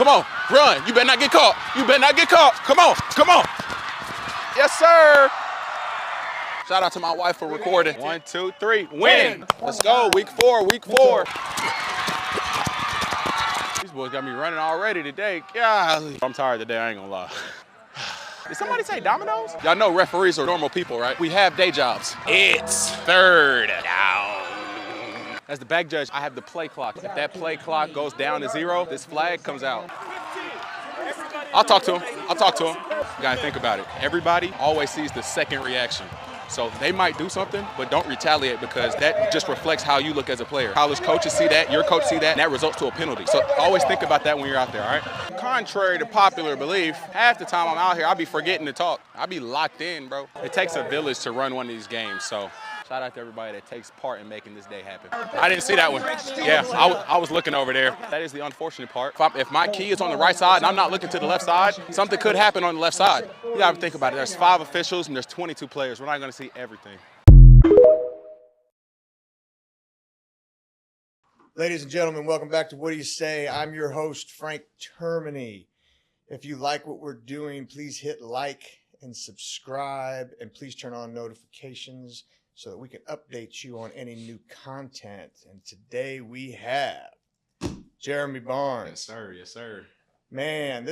Come on, run. You better not get caught. You better not get caught. Come on, come on. Yes, sir. Shout out to my wife for recording. 1, 2, 3, win. Let's go, week 4. These boys got me running already today. Golly. I'm tired today, I ain't gonna lie. Did somebody say Domino's? Y'all know referees are normal people, right? We have day jobs. It's 3rd down. As the back judge, I have the play clock. If that play clock goes down to 0, this flag comes out. I'll talk to him. You gotta think about it. Everybody always sees the second reaction. So they might do something, but don't retaliate because that just reflects how you look as a player. College coaches see that, your coach see that, and that results to a penalty. So always think about that when you're out there, all right? Contrary to popular belief, half the time I'm out here, I'll be forgetting to talk. I'll be locked in, bro. It takes a village to run one of these games, so shout out to everybody that takes part in making this day happen. I didn't see that one. Yeah, I was looking over there. That is the unfortunate part. If my key is on the right side and I'm not looking to the left side, something could happen on the left side. You gotta think about it. There's 5 officials and there's 22 players. We're not gonna see everything. Ladies and gentlemen, welcome back to What Do You Say? I'm your host, Frank Jeremi. If you like what we're doing, please hit like and subscribe, and please turn on notifications so that we can update you on any new content. And today we have Jeremi Barnes. Yes, sir. Yes, sir. Man,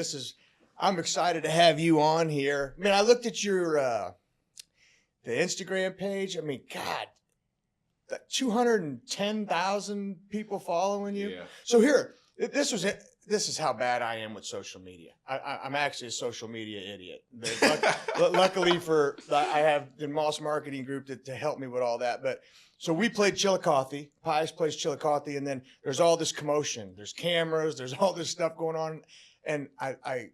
I'm excited to have you on here. Man, I looked at your the Instagram page. I mean, God, 210,000 people following you. Yeah. So here, this is how bad I am with social media. I'm actually a social media idiot. Luckily I have the Moss Marketing Group to help me with all that. But so we played Chillicothe. Pius plays Chillicothe, and then there's all this commotion. There's cameras. There's all this stuff going on. And I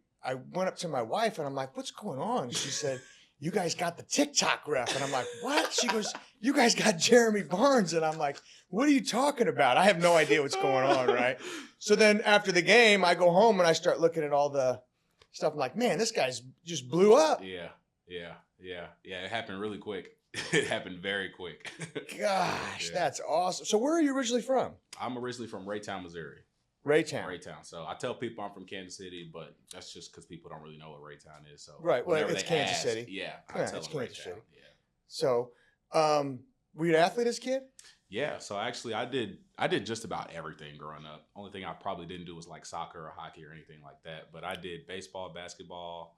went up to my wife, and I'm like, "What's going on?" She said, "You guys got the TikTok ref." And I'm like, "What?" She goes, "You guys got Jeremi Barnes." And I'm like, "What are you talking about?" I have no idea what's going on, right? So then after the game, I go home and I start looking at all the stuff. I'm like, "Man, this guy's just blew up." Yeah. It happened really quick. It happened very quick. Gosh, That's awesome. So where are you originally from? I'm originally from Raytown, Missouri. Raytown. So I tell people I'm from Kansas City, but that's just because people don't really know what Raytown is. So right. Well, it's Kansas City. Yeah, it's Kansas City. Yeah. So, were you an athlete as a kid? Yeah. So actually, I did just about everything growing up. Only thing I probably didn't do was like soccer or hockey or anything like that. But I did baseball, basketball,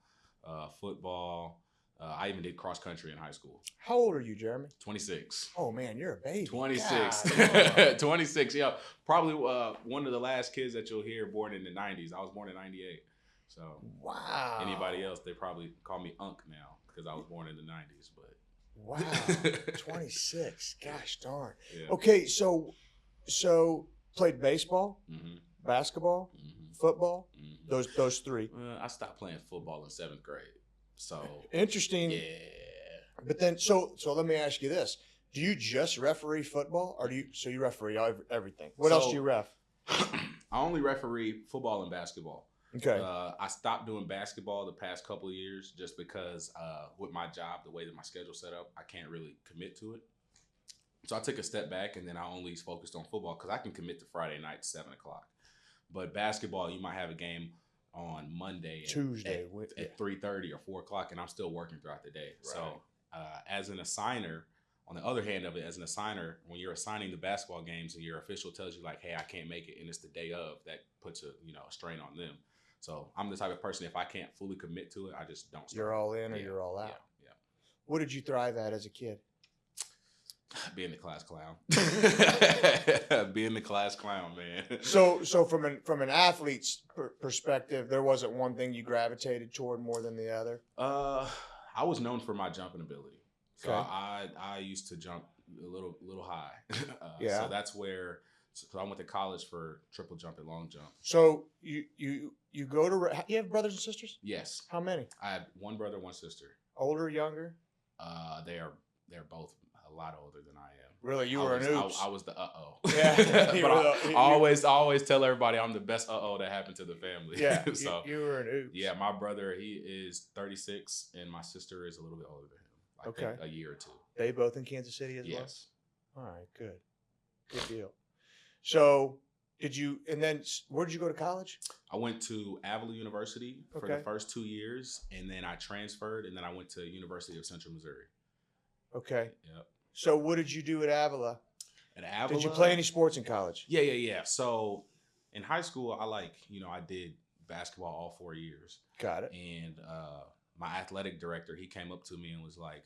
football. I even did cross country in high school. How old are you, Jeremy? 26. Oh man, you're a baby. 26. 26. Yeah. Probably one of the last kids that you'll hear born in the 90s. I was born in 98. So wow. Anybody else, they probably call me Unc now because I was born in the 90s. But wow, 26. Gosh darn. Yeah. Okay, so played baseball, basketball, football. Those 3. I stopped playing football in 7th grade. So interesting. Yeah. But then, so let me ask you this: do you just referee football, or do you referee everything? What else do you ref? I only referee football and basketball. Okay. I stopped doing basketball the past couple of years just because with my job, the way that my schedule's set up, I can't really commit to it. So I took a step back, and then I only focused on football because I can commit to Friday night 7 o'clock. But basketball, you might have a game on Monday, Tuesday at 3:30 or 4 o'clock, and I'm still working throughout the day. Right. So as an assigner, on the other hand of it, as an assigner, when you're assigning the basketball games and your official tells you like, "Hey, I can't make it," and it's the day of, that puts a strain on them. So I'm the type of person, if I can't fully commit to it, I just don't start. You're all in or you're all out. Yeah. What did you thrive at as a kid? Being the class clown. Being the class clown, man. So from an athlete's perspective, there wasn't one thing you gravitated toward more than the other? I was known for my jumping ability. So okay. I used to jump a little high. Yeah. So that's where I went to college for triple jump and long jump. So you go to, you have brothers and sisters? Yes. How many? I have one brother, one sister. Older, younger? They're both a lot older than I am. Really, you were an oops. I was the Yeah. But I always tell everybody I'm the best that happened to the family. Yeah. So you were an oops. Yeah, my brother, he is 36, and my sister is a little bit older than him. I think a year or 2. They both in Kansas City as well? Yes. All right, good deal. So and then where did you go to college? I went to Avila University for Okay. the first 2 years, and then I transferred, and then I went to University of Central Missouri. Okay. Yep. So what did you do at Avila? At Avila, Did you play any sports in college? Yeah. So in high school, I did basketball all 4 years. Got it. And my athletic director, he came up to me and was like,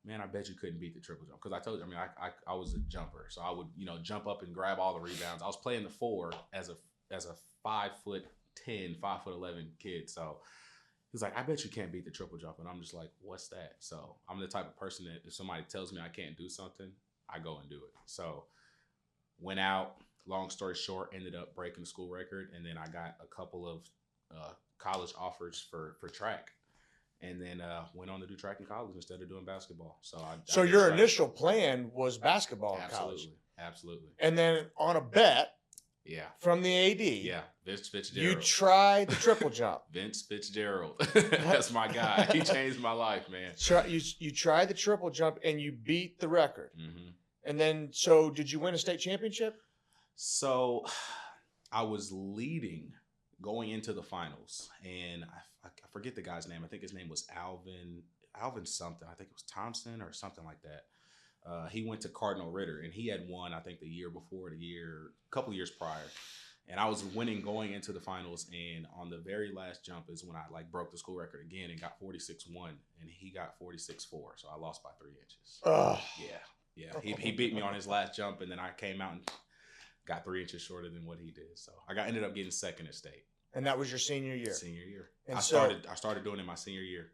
man, I bet you couldn't beat the triple jump. Because I told you, I mean, I was a jumper. So I would, jump up and grab all the rebounds. I was playing the 4 as a 5'10", 5'11" kid. So he was like, I bet you can't beat the triple jump. And I'm just like, what's that? So I'm the type of person that if somebody tells me I can't do something, I go and do it. So went out, long story short, ended up breaking the school record. And then I got a couple of college offers for track. And then went on to do track in college instead of doing basketball. So your track. initial plan was basketball in college. Absolutely. And then on a bet Yeah. from the AD, Yeah. Vince Fitzgerald. you tried the triple jump. Vince Fitzgerald. That's my guy. He changed my life, man. You tried the triple jump and you beat the record. Mm-hmm. And then, so did you win a state championship? So I was leading going into the finals, and I forget the guy's name. I think his name was Alvin something. I think it was Thompson or something like that. He went to Cardinal Ritter, and he had won, I think, the year before, a couple years prior. And I was winning going into the finals, and on the very last jump is when I broke the school record again and got 46.1, and he got 46.4. So I lost by 3 inches. Ugh. Yeah. He beat me on his last jump, and then I came out and got 3 inches shorter than what he did. So I ended up getting second at state. And that was your senior year? Senior year. And I started doing it my senior year.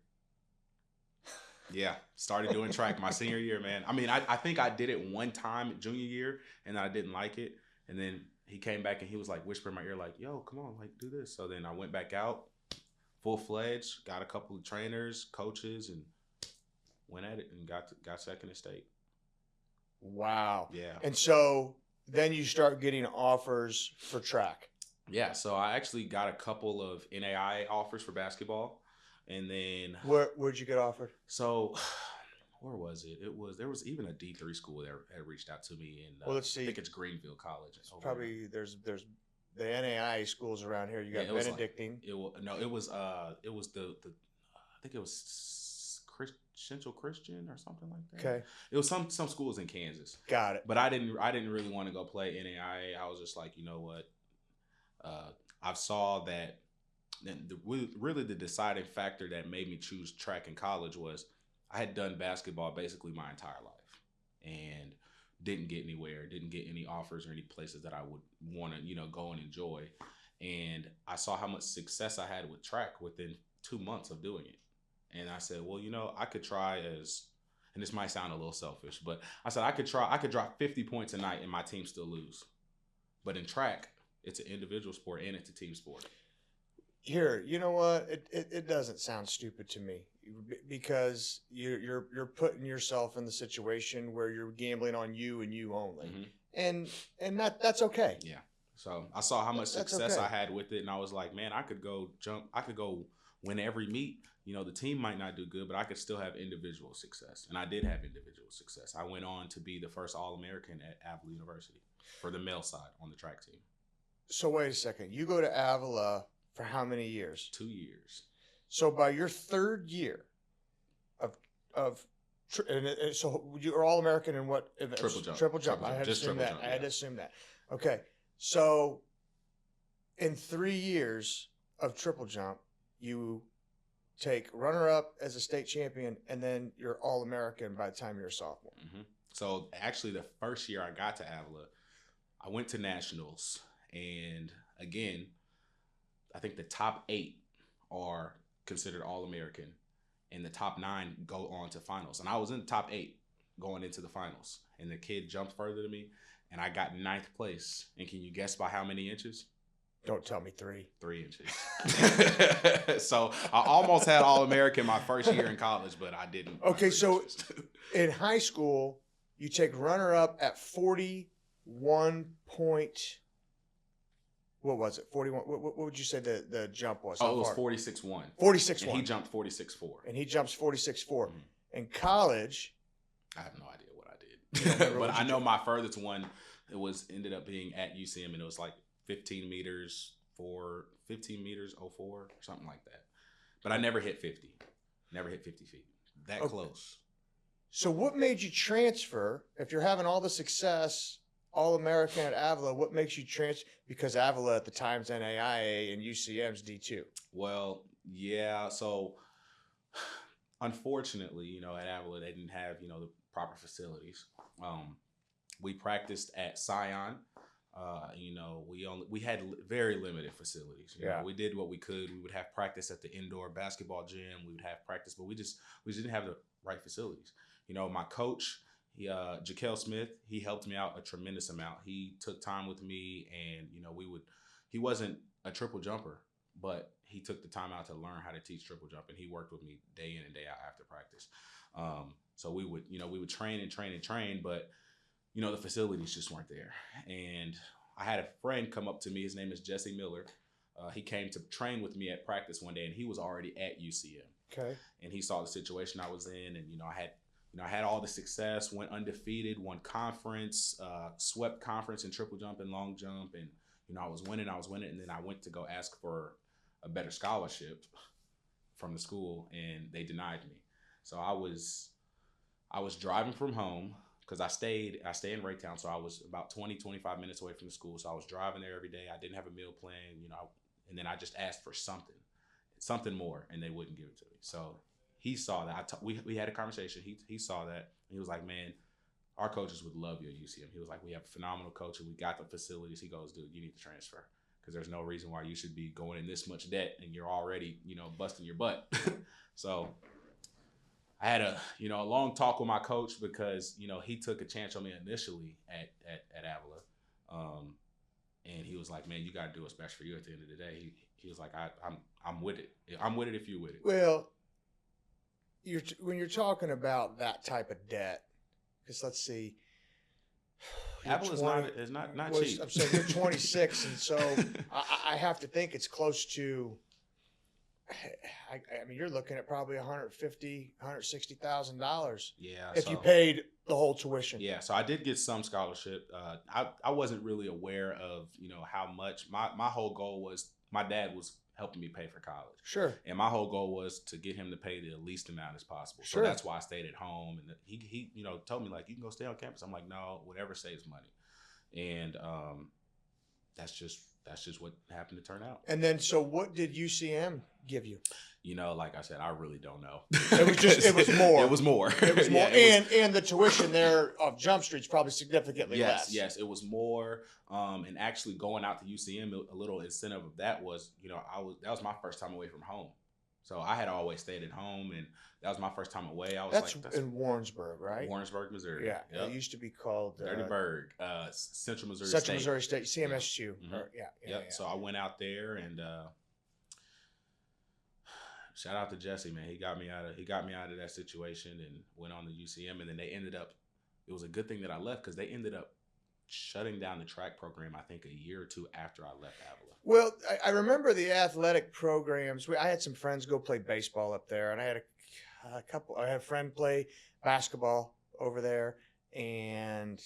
Yeah, started doing track my senior year, man. I mean, I think I did it one time junior year, and I didn't like it. And then he came back and he was like whispering in my ear, like, yo, come on, do this. So then I went back out, full-fledged, got a couple of trainers, coaches, and went at it and got second at state. Wow. Yeah. And so then you start getting offers for track. Yeah, so I actually got a couple of NAIA offers for basketball, and then where'd you get offered? So where was it? There was even a D3 school that had reached out to me, and well, let's see. I think it's Greenville College. Probably there's the NAIA schools around here. You got Benedictine. It was the I think it was Central Christian or something like that. Okay. It was some schools in Kansas. Got it. But I didn't really want to go play NAIA. I was just like, you know what? I saw that really the deciding factor that made me choose track in college was I had done basketball basically my entire life and didn't get anywhere, didn't get any offers or any places that I would want to, go and enjoy. And I saw how much success I had with track within 2 months of doing it. And I said, well, I could try and this might sound a little selfish, but I said I could drop 50 points a night and my team still lose. But in track, it's an individual sport and it's a team sport. Here, you know what? It doesn't sound stupid to me because you're putting yourself in the situation where you're gambling on you and you only, and that's okay. Yeah. So I saw how much success okay. I had with it, and I was like, man, I could go win every meet. The team might not do good, but I could still have individual success, and I did have individual success. I went on to be the first All-American at Avila University for the male side on the track team. So wait a second. You go to Avila for how many years? 2 years. So by your third year so you're All-American in what events? Triple jump. Triple jump. I had to assume that. Yeah. I had to assume that. Okay. So in 3 years of triple jump, you take runner-up as a state champion, and then you're All-American by the time you're a sophomore. Mm-hmm. So actually the first year I got to Avila, I went to nationals. And again, I think the top 8 are considered All-American, and the top 9 go on to finals. And I was in the top 8 going into the finals, and the kid jumped further than me, and I got 9th place. And can you guess by how many inches? Don't tell me 3. 3 inches. So I almost had All-American my first year in college, but I didn't. Okay, so in high school, you take runner-up at 41 point. What was it? 41. What would you say the jump was? It was 46.1. 46.1. And he jumped 46.4. And he jumps 46.4. Mm-hmm. In college, I have no idea what I did. But I know my furthest one it was ended up being at UCM, and it was like 15 meters for 15 meters 04 or something like that. But I never hit 50. Never hit 50 feet. That close. So what made you transfer? If you're having all the success, All-American at Avila, what makes you transfer? Because Avila at the time's NAIA and UCM's D2. Well, yeah. So unfortunately, you know, at Avila, they didn't have, you know, the proper facilities. We practiced at Scion. You know, we had very limited facilities. You know, we did what we could. We would have practice at the indoor basketball gym. We would have practice, but we just didn't have the right facilities. You know, my coach, Jaquel Smith, he helped me out a tremendous amount. He took time with me, and you know, he wasn't a triple jumper, but he took the time out to learn how to teach triple jump, and he worked with me day in and day out after practice. So we would train and train and train, but you know, the facilities just weren't there. And I had a friend come up to me. His name is Jesse Miller. He came to train with me at practice one day, and he was already at UCM. Okay. And he saw the situation I was in, and I had all the success, went undefeated, won conference, swept conference in triple jump and long jump, and you know, I was winning, and then I went to go ask for a better scholarship from the school, and they denied me. So I was driving from home, because I stay in Raytown, so I was about 20, 25 minutes away from the school. So I was driving there every day. I didn't have a meal plan, you know, and then I just asked for something more, and they wouldn't give it to me. So he saw that. We had a conversation. He saw that, and he was like, man, our coaches would love you at UCM. He was like, we have a phenomenal coach, and we got the facilities. He goes, dude, you need to transfer, because there's no reason why you should be going in this much debt, and you're already, you know, busting your butt. So I had a long talk with my coach, because, you know, he took a chance on me initially at Avila. And he was like, man, you got to do what's best for you at the end of the day. He was like, I'm with it. I'm with it if you're with it. Well, when you're talking about that type of debt, because let's see. Avila is not cheap. I'm saying you're 26, and so I have to think it's close to, I mean, you're looking at probably $160,000. Yeah. If you paid the whole tuition. Yeah. So I did get some scholarship. I wasn't really aware of, you know, how much. My whole goal was, my dad was helping me pay for college. Sure. And my whole goal was to get him to pay the least amount as possible. So Sure. that's why I stayed at home. And he you know, told me, like, you can go stay on campus. I'm like, no, whatever saves money. And that's just what happened to turn out. And then, so what did UCM give you? You know, like I said, I really don't know. It was more. It was more. It was more. Yeah, and the tuition there of Jump Street's probably significantly less. Yes, it was more. And actually going out to UCM, a little incentive of that was, you know, that was my first time away from home. So I had always stayed at home, and that was my first time away. I was that's in Warrensburg, right? Warrensburg, Missouri. Yeah. Yep. It used to be called Dirtyburg, Central Missouri Central Missouri State, CMSU. Yep. Mm-hmm. Yeah. So I went out there, and shout out to Jesse, man. He got me out of that situation, and went on to UCM. And then they ended up, it was a good thing that I left, because they ended up shutting down the track program, I think, a year or two after I left Avila. Well, I remember the athletic programs. I had some friends go play baseball up there, and I had I had a friend play basketball over there, and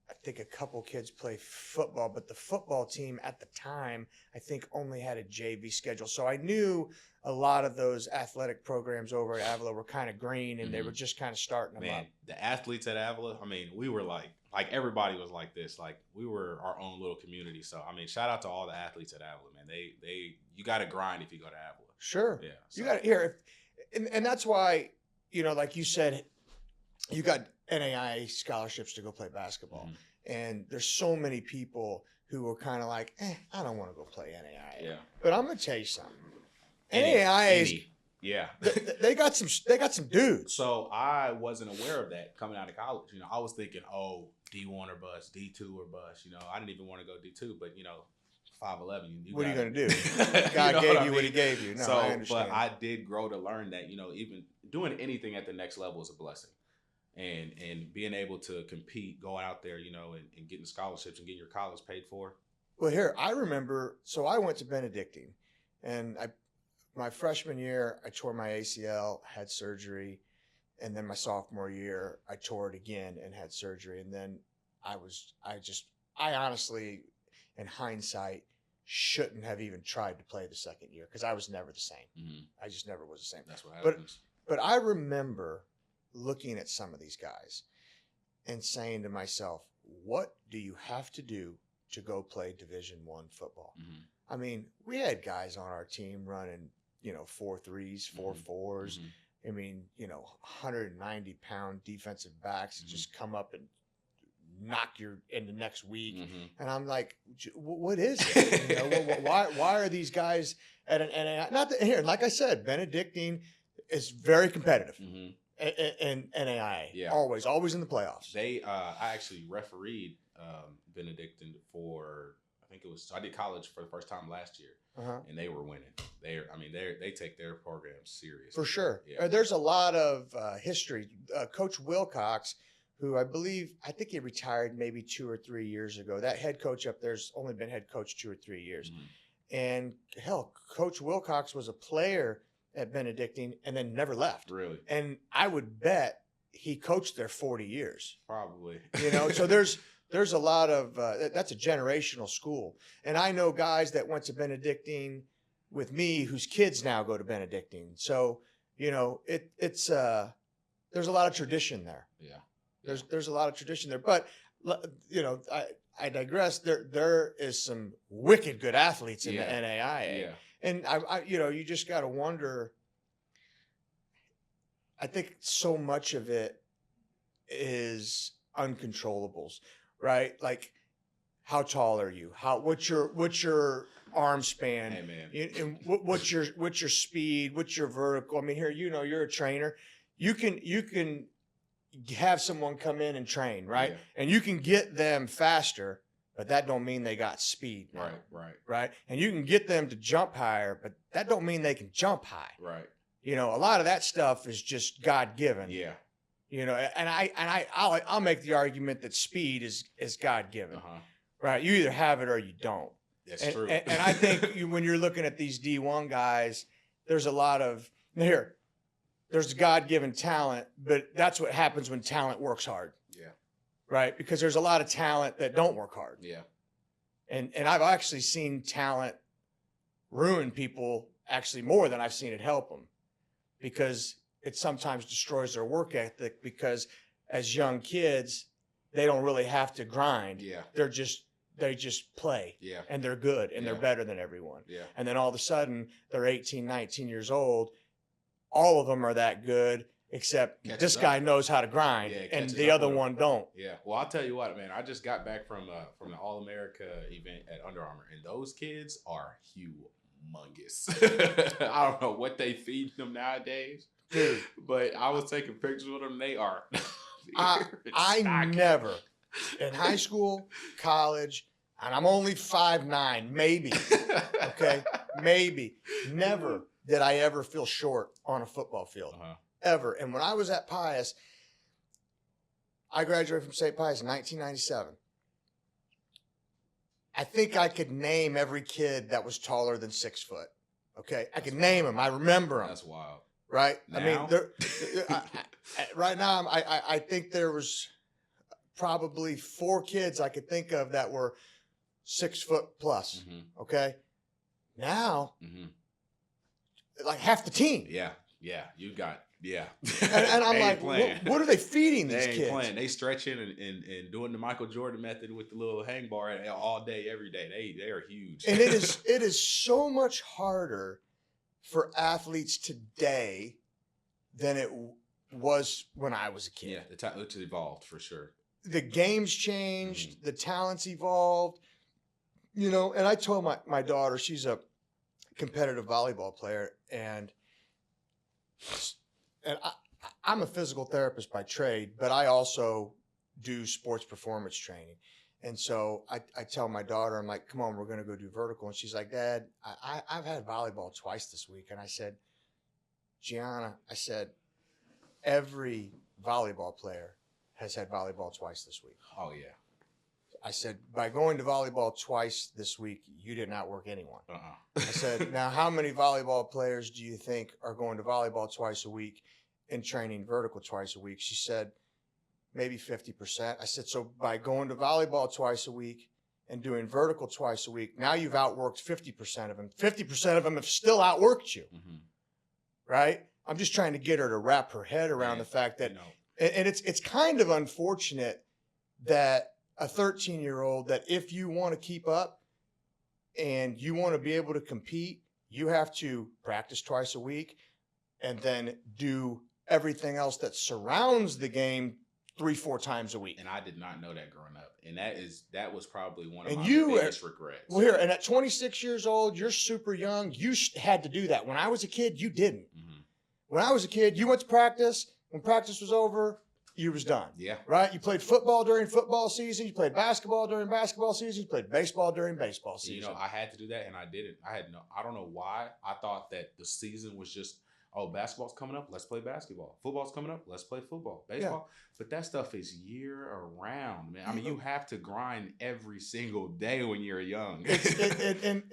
I think a couple kids play football, but the football team at the time, I think, only had a JV schedule. So I knew a lot of those athletic programs over at Avila were kind of green, and they were just kind of starting them up. The athletes at Avila, I mean, we were like everybody was like this. Like, we were our own little community. So, I mean, shout out to all the athletes at Avila, man. You got to grind if you go to Avila. Sure. Yeah. So. You got to hear, and that's why, you know, like you said, you got NAIA scholarships to go play basketball. Mm-hmm. And there's so many people who are kind of like, I don't want to go play NAIA. Yeah. But I'm going to tell you something. NAIA is, yeah. they got some dudes. So I wasn't aware of that coming out of college. You know, I was thinking, oh, D1 or bust, D2 or bust. You know, I didn't even want to go D2, but, you know, 5'11". What are you going to do? God gave you what he gave you. No, so, I understand. But I did grow to learn that, you know, even doing anything at the next level is a blessing. And being able to compete, going out there, you know, and getting scholarships and getting your college paid for. Well, here, I remember, so I went to Benedictine, and my freshman year, I tore my ACL, had surgery, and then my sophomore year, I tore it again and had surgery. And then I I honestly, in hindsight, shouldn't have even tried to play the second year because I was never the same. Mm-hmm. I just never was the same. That's what But happens. but I remember looking at some of these guys and saying to myself, what do you have to do to go play Division I football? Mm-hmm. I mean, we had guys on our team running, 4 3s, 4 4s. Mm-hmm. I mean, 190-pound defensive backs that just come up and knock you in the next week. Mm-hmm. And I'm like, what is it? Why are these guys at an NAI? Not that here, like I said, Benedictine is very competitive Mm-hmm. in NAIA. Yeah. Always in the playoffs. I actually refereed Benedictine for, I think it was, I did college for the first time last year, and they were winning. They take their program serious. For sure. Yeah. There's a lot of history. Coach Wilcox, who I think he retired maybe 2 or 3 years ago. That head coach up there's only been head coach 2 or 3 years. Mm-hmm. And hell, Coach Wilcox was a player at Benedictine and then never left. Really? And I would bet he coached there 40 years. Probably. So there's a lot of that's a generational school. And I know guys that went to Benedictine with me whose kids now go to Benedictine. So, it's there's a lot of tradition there. Yeah. There's a lot of tradition there. But I digress. There is some wicked good athletes in the NAIA. Yeah. And I you just got to wonder. I think so much of it is uncontrollables, right? Like, how tall are you? What's your arm span? Hey, man. And what's your speed? What's your vertical? I mean, here, you're a trainer. You can have someone come in and train, right? Yeah. And you can get them faster, but that don't mean they got speed. Now, right. And you can get them to jump higher, but that don't mean they can jump high. Right. A lot of that stuff is just God given. Yeah. And I'll make the argument that speed is God given. Uh-huh. Right. You either have it or you don't. That's true. And I think when you're looking at these D1 guys, there's a lot of there's God-given talent, but that's what happens when talent works hard. Yeah. Right. Because there's a lot of talent that don't work hard. Yeah. And I've actually seen talent ruin people actually more than I've seen it help them, because it sometimes destroys their work ethic, because as young kids, they don't really have to grind. Yeah. They just play. Yeah. And they're good and they're better than everyone. Yeah. And then all of a sudden they're 18, 19 years old. All of them are that good, except this guy knows how to grind and the other one don't. Yeah. Well, I'll tell you what, man, I just got back from the All-America event at Under Armour, and those kids are humongous. I don't know what they feed them nowadays, dude, but I was taking pictures with them. They are. I never, in high school, college, and I'm only 5'9", maybe. Okay, maybe. Never did I ever feel short on a football field, ever. And when I was at Pius, I graduated from St. Pius in 1997. I think I could name every kid that was taller than 6 foot. Okay, I could name them. I remember them. That's wild. Right? Now? I mean, right now, I think there was probably 4 kids I could think of that were 6 foot plus. Mm-hmm. Okay, now, Mm-hmm. like half the team. Yeah, you got. Yeah. And I'm like, what are they feeding these they ain't kids? Playing. They stretching and doing the Michael Jordan method with the little hang bar all day, every day. They are huge. And it is so much harder for athletes today than it was when I was a kid. Yeah, it's evolved for sure. The game's changed, Mm-hmm. the talent's evolved, and I told my daughter, she's a competitive volleyball player, and I'm a physical therapist by trade, but I also do sports performance training. And so I tell my daughter, I'm like, come on, we're going to go do vertical. And she's like, Dad, I've had volleyball twice this week. And I said, Gianna, every volleyball player has had volleyball twice this week. Oh, yeah. I said, by going to volleyball twice this week, you did not work anyone. I said, now, how many volleyball players do you think are going to volleyball twice a week and training vertical twice a week? She said, maybe 50%. I said, so by going to volleyball twice a week and doing vertical twice a week, now you've outworked 50% of them. 50% of them have still outworked you, right? I'm just trying to get her to wrap her head around the fact that, and it's kind of unfortunate that a 13-year-old, that if you want to keep up and you want to be able to compete, you have to practice twice a week and then do everything else that surrounds the game 3-4 times a week. And I did not know that growing up. And that was probably one of and my you biggest regrets. Well, here, and at 26 years old, you're super young. You had to do that. When I was a kid, you didn't. When I was a kid, you went to practice. When practice was over, you was done. Yeah. Right? You played football during football season. You played basketball during basketball season. You played baseball during baseball season. You know, I had to do that, and I didn't. I don't know why. I thought that the season was just, oh, basketball's coming up, let's play basketball. Football's coming up, let's play football. Baseball. Yeah. But that stuff is year around, man. I mean, you have to grind every single day when you're young.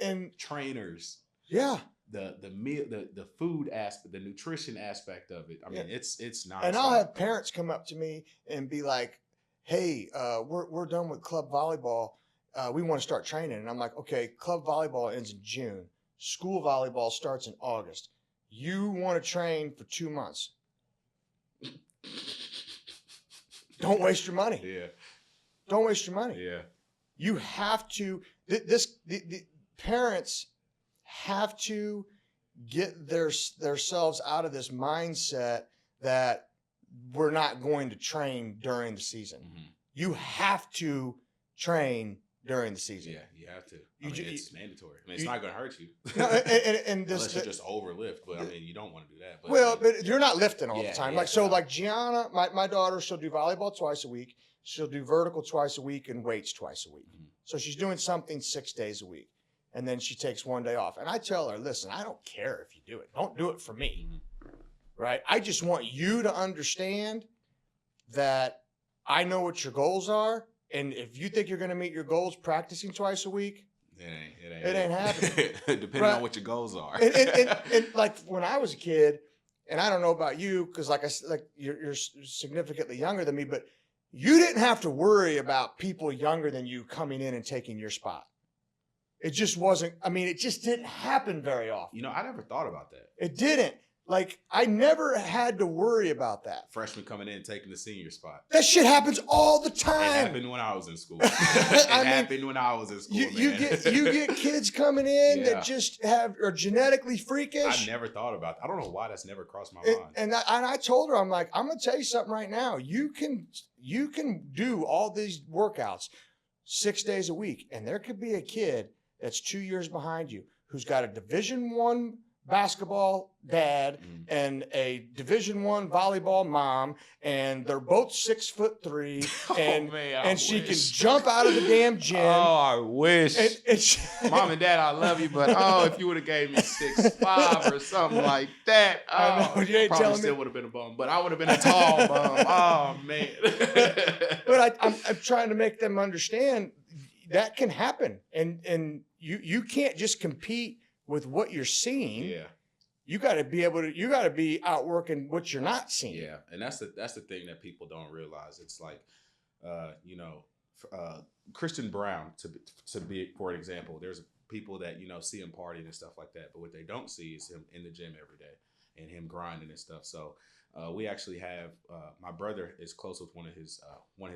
and trainers. Yeah. The meal, the food aspect, the nutrition aspect of it. I mean, it's not. And I'll have parents come up to me and be like, "Hey, we're done with club volleyball. We want to start training." And I'm like, "Okay, club volleyball ends in June. School volleyball starts in August. You want to train for 2 months. Don't waste your money. Yeah. Don't waste your money. Yeah. You have to. The parents have to get themselves out of this mindset that we're not going to train during the season. You have to train during the season. Yeah, you have to. It's mandatory. I mean, it's not going to hurt you. No, and this, unless you just overlift. But I mean, you don't want to do that. But, well, but you're not lifting all the time. Yeah, like Gianna, my daughter, she'll do volleyball twice a week. She'll do vertical twice a week and weights twice a week. So she's doing something 6 days a week. And then she takes 1 day off. And I tell her, listen, I don't care if you do it. Don't do it for me. Right? I just want you to understand that I know what your goals are. And if you think you're going to meet your goals practicing twice a week, it ain't happening. Depending on what your goals are. and like when I was a kid, and I don't know about you, because like you're significantly younger than me, but you didn't have to worry about people younger than you coming in and taking your spot. It just wasn't, it just didn't happen very often. You know, I never thought about that. It didn't. Like, I never had to worry about that. Freshman coming in and taking the senior spot. That shit happens all the time. It happened when I was in school. Happened when I was in school, you get kids coming in that just are genetically freakish. I never thought about that. I don't know why that's never crossed my mind. And I told her, I'm like, I'm going to tell you something right now. You can do all these workouts 6 days a week, and there could be a kid that's 2 years behind you who's got a Division I basketball dad and a Division I volleyball mom, and they're both 6'3", and she can jump out of the damn gym. Oh, I wish. Mom and Dad, I love you, but if you would have gave me 6'5" or something like that, I know, you ain't probably telling still me. would have been a bum, but I would have been a tall bum. Oh man. But I'm trying to make them understand that can happen, and you can't just compete with what you're seeing. Yeah. You got to be outworking what you're not seeing. Yeah. And that's the thing that people don't realize. It's like, Christian Brown, to be, for an example, there's people that, see him partying and stuff like that. But what they don't see is him in the gym every day and him grinding and stuff. So we actually have, my brother is close with one of his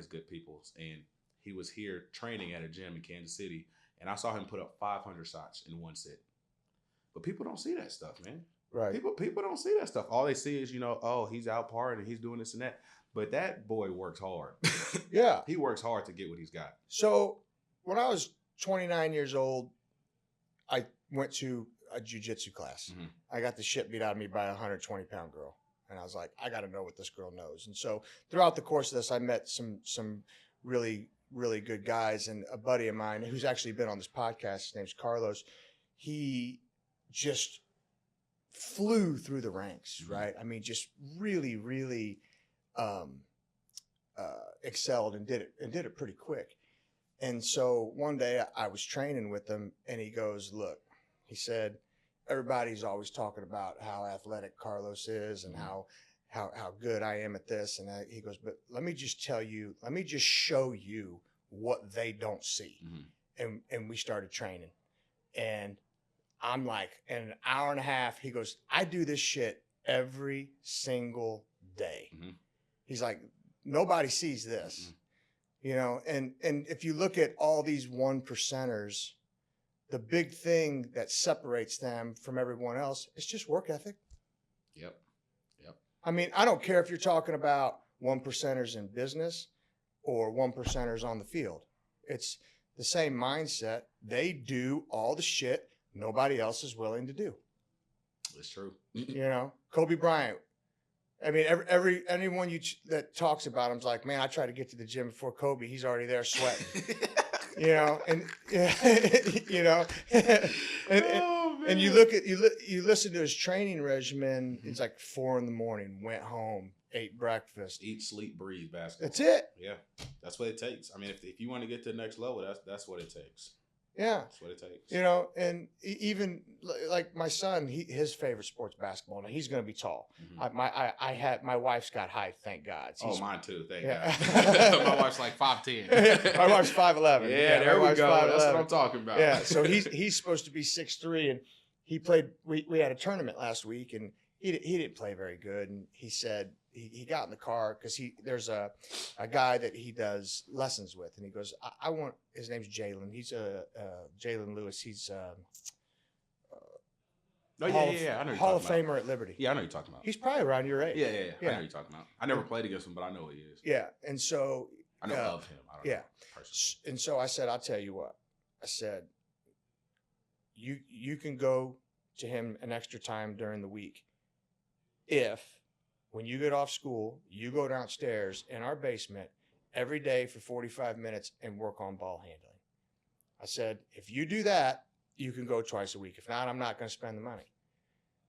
good peoples, and he was here training at a gym in Kansas City, and I saw him put up 500 shots in one sit. But people don't see that stuff, man. Right. People don't see that stuff. All they see is, he's out partying and he's doing this and that. But that boy works hard. Yeah. He works hard to get what he's got. So when I was 29 years old, I went to a jiu-jitsu class. I got the shit beat out of me by a 120-pound girl. And I was like, I got to know what this girl knows. And so throughout the course of this, I met some really, really good guys. And a buddy of mine who's actually been on this podcast, his name's Carlos, he just flew through the ranks, right? I mean, just really, really excelled and did it pretty quick. And so one day I was training with him, and he goes, look, he said, everybody's always talking about how athletic Carlos is and how how good I am at this. And he goes, but let me just show you what they don't see. And we started training. And I'm like, in an hour and a half, he goes, I do this shit every single day. He's like, nobody sees this, you know? And if you look at all these 1%ers, the big thing that separates them from everyone else is just work ethic. Yep. I mean, I don't care if you're talking about 1%ers in business or 1%ers on the field. It's the same mindset. They do all the shit nobody else is willing to do. It's true. You know, Kobe Bryant. I mean, anyone that talks about him's like, man, I try to get to the gym before Kobe. He's already there sweating. You know, and you know, and you listen to his training regimen. It's like 4 a.m. Went home, ate breakfast, Eat, sleep, breathe basketball. That's it. Yeah, that's what it takes. I mean, if you want to get to the next level, that's what it takes. Yeah, that's what it takes. You know, and even like my son, his favorite sport's basketball. Now he's going to be tall. My wife's got height, thank God. Mine too, thank God. My wife's like 5'10". My wife's 5'11". Yeah, there we go. 5'11". That's what I'm talking about. Yeah, so he's supposed to be 6'3", and he played. We had a tournament last week, and he didn't play very good. And he said he got in the car because there's a guy that he does lessons with, and he goes, I want, his name's Jalen. He's Jalen Lewis. He's I know you're Hall of talking Famer at Liberty. Yeah, I know you're talking about. He's probably around your age. Yeah. I know you're talking about. I never played against him, but I know who he is. Yeah, and so I know of him. I don't know personally. And so I said, I'll tell you what. I said, you can go to him an extra time during the week if, when you get off school, you go downstairs in our basement every day for 45 minutes and work on ball handling. I said, if you do that, you can go twice a week. If not, I'm not going to spend the money.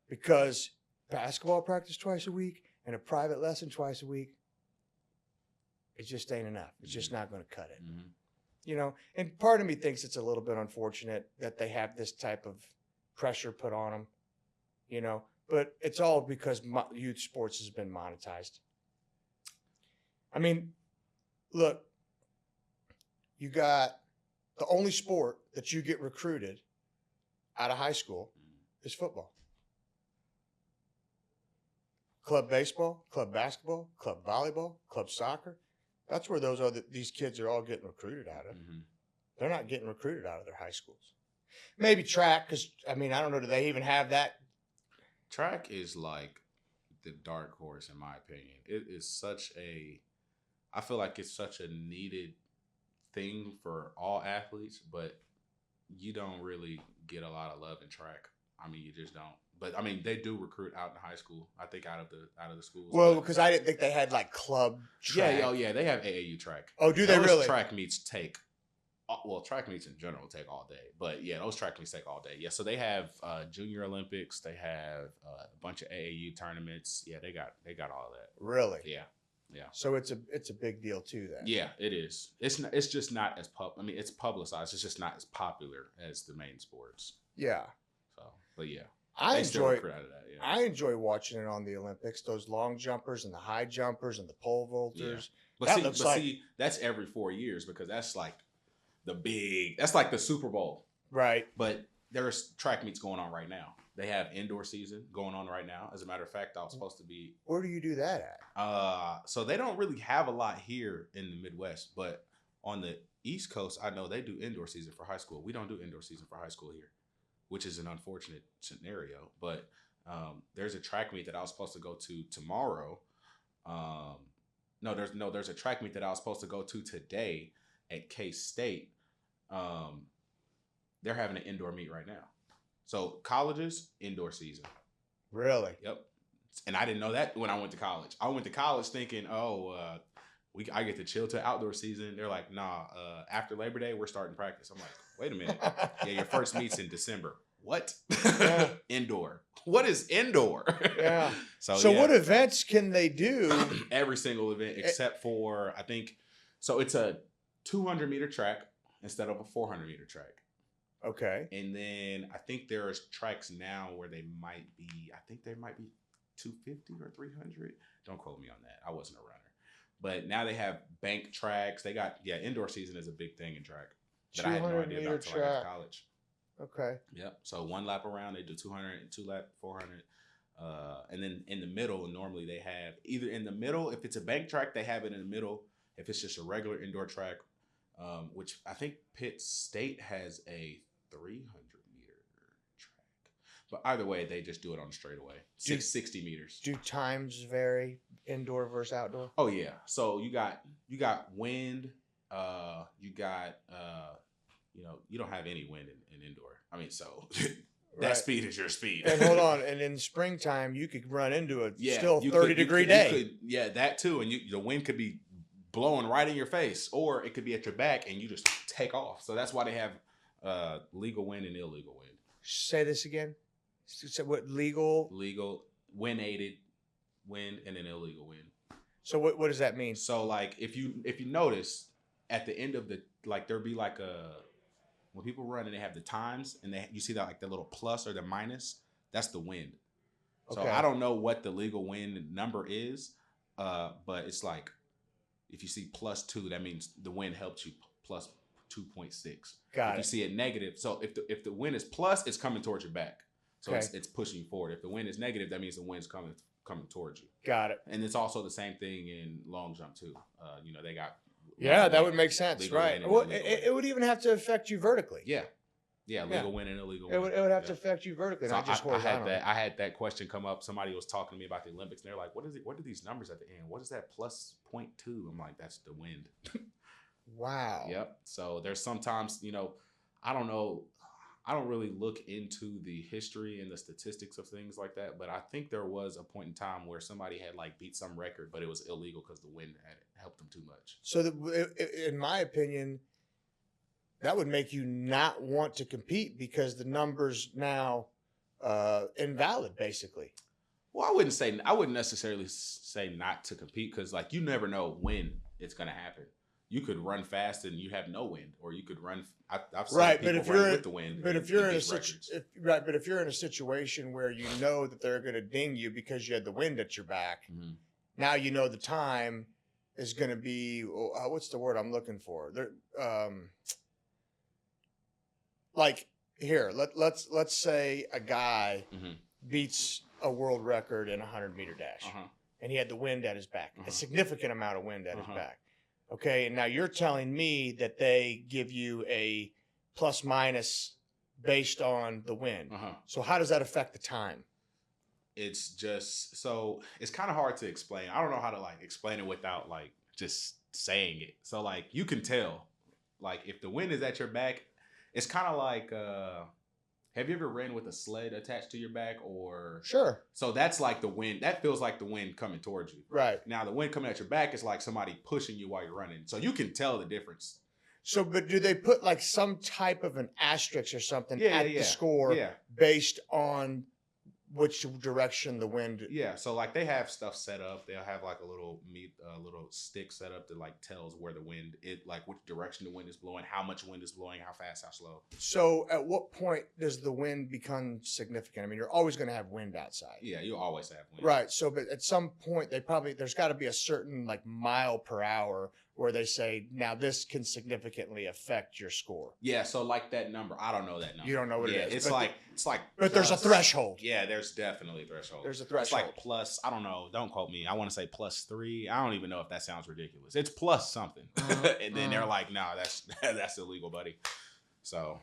Because basketball practice twice a week and a private lesson twice a week, it just ain't enough. It's just not going to cut it. You know, and part of me thinks it's a little bit unfortunate that they have this type of pressure put on them, you know, but it's all because youth sports has been monetized. I mean, look, you got the only sport that you get recruited out of high school is football. Club baseball, club basketball, club volleyball, club soccer. That's where these kids are all getting recruited out of. They're not getting recruited out of their high schools. Maybe track, because, I mean, I don't know, do they even have that? Track is like the dark horse, in my opinion. It is I feel like it's such a needed thing for all athletes, but you don't really get a lot of love in track. I mean, you just don't. But I mean, they do recruit out in high school. I think out of the schools. Well, because I didn't think they had like club track. Yeah, they have AAU track. Oh, do they really? Track meets take. Well, track meets in general take all day, but yeah, those track meets take all day. Yeah, so they have Junior Olympics. They have a bunch of AAU tournaments. Yeah, they got all of that. Really? Yeah. So it's a big deal too, then. Yeah, it is. It's just not as I mean, it's publicized. It's just not as popular as the main sports. Yeah. So, but yeah, I enjoy out of that. Yeah. I enjoy watching it on the Olympics. Those long jumpers and the high jumpers and the pole vaulters. Yeah. But see, that's every 4 years because that's like that's like the Super Bowl. Right. But there's track meets going on right now. They have indoor season going on right now. As a matter of fact, I was supposed to be. Where do you do that at? So they don't really have a lot here in the Midwest, but on the East Coast, I know they do indoor season for high school. We don't do indoor season for high school here, which is an unfortunate scenario. But there's a track meet that I was supposed to go to tomorrow. There's a track meet that I was supposed to go to today at K-State. They're having an indoor meet right now. So colleges, indoor season. Really? Yep. And I didn't know that when I went to college. I went to college thinking, I get to chill to outdoor season. They're like, nah, after Labor Day, we're starting practice. I'm like, wait a minute. Yeah, your first meet's in December. What? Yeah. Indoor. What is indoor? Yeah. So what events can they do? Every single event except for, I think, so it's a 200-meter track instead of a 400-meter track. Okay. And then I think there's tracks now where there might be 250 or 300. Don't quote me on that. I wasn't a runner. But now they have bank tracks. They got, indoor season is a big thing in track that I had no idea about until I got to college. Okay. Yep. So 1 lap around, they do 200, 2 lap, 400. And then in the middle, normally they have either in the middle, if it's a bank track, they have it in the middle. If it's just a regular indoor track, which I think Pitt State has a 300-meter track. But either way, they just do it on the straightaway. 60 meters. Do times vary indoor versus outdoor? Oh yeah. So you got wind. You got you don't have any wind in indoor. I mean, so that speed is your speed. And hold on, and in springtime you could run into a still 30-degree day. That too, and the wind could be blowing right in your face, or it could be at your back, and you just take off. So that's why they have legal wind and illegal wind. Say this again. So what legal? Legal wind-aided wind and then illegal wind. So what does that mean? So like if you notice at the end of there'll be like when people run and they have the times and you see that like the little plus or the minus, that's the wind. So I don't know what the legal wind number is, but it's like if you see +2, that means the wind helped you plus 2.6. If you see it negative, so if the wind is plus, it's coming towards your back. So it's pushing you forward. If the wind is negative, that means the wind's coming towards you. Got it. And it's also the same thing in long jump too. They got that would make sense, right? Well, it would even have to affect you vertically. Yeah, legal wind and illegal wind. It would have to affect you vertically, so not just horizontally. I had that question come up. Somebody was talking to me about the Olympics, and they're like, "What is it? What are these numbers at the end? What is that plus 0.2?" I'm like, "That's the wind." Wow. Yep. So there's sometimes, I don't know. I don't really look into the history and the statistics of things like that, but I think there was a point in time where somebody had like beat some record, but it was illegal because the wind had helped them too much. So in my opinion, that would make you not want to compete because the numbers now invalid, basically. Well, I wouldn't necessarily say not to compete because like you never know when it's going to happen. You could run fast and you have no wind, or you could run. I've seen people run with the wind. But if you're in if you're in a situation where you know that they're going to ding you because you had the wind at your back, now you know the time is going to be what's the word I'm looking for? Like here, let's say a guy beats a world record in a 100-meter dash, and he had the wind at his back, a significant amount of wind at his back. Okay, and now you're telling me that they give you a plus minus based on the wind. So how does that affect the time? It's just it's kind of hard to explain. I don't know how to like explain it without like just saying it. So like you can tell, like if the wind is at your back, it's kind of like have you ever ran with a sled attached to your back or? Sure. So that's like the wind. That feels like the wind coming towards you. Right. Now the wind coming at your back is like somebody pushing you while you're running. So you can tell the difference. So, but do they put like some type of an asterisk or something at the score based on which direction the wind? Yeah. So like they have stuff set up. They'll have like a little stick set up that like tells where the wind like which direction the wind is blowing, how much wind is blowing, how fast, how slow. So at what point does the wind become significant? I mean, you're always going to have wind outside. Yeah, you'll always have wind. Right. So, but at some point there's got to be a certain like mile per hour where they say, now this can significantly affect your score. Yeah. So like that number, I don't know that number. You don't know what it is. It's like. But there's a threshold. Yeah, there's definitely a threshold. There's a threshold. It's like plus, I don't know. Don't quote me. I want to say +3. I don't even know if that sounds ridiculous. It's plus something. And then they're like, no, that's illegal, buddy. So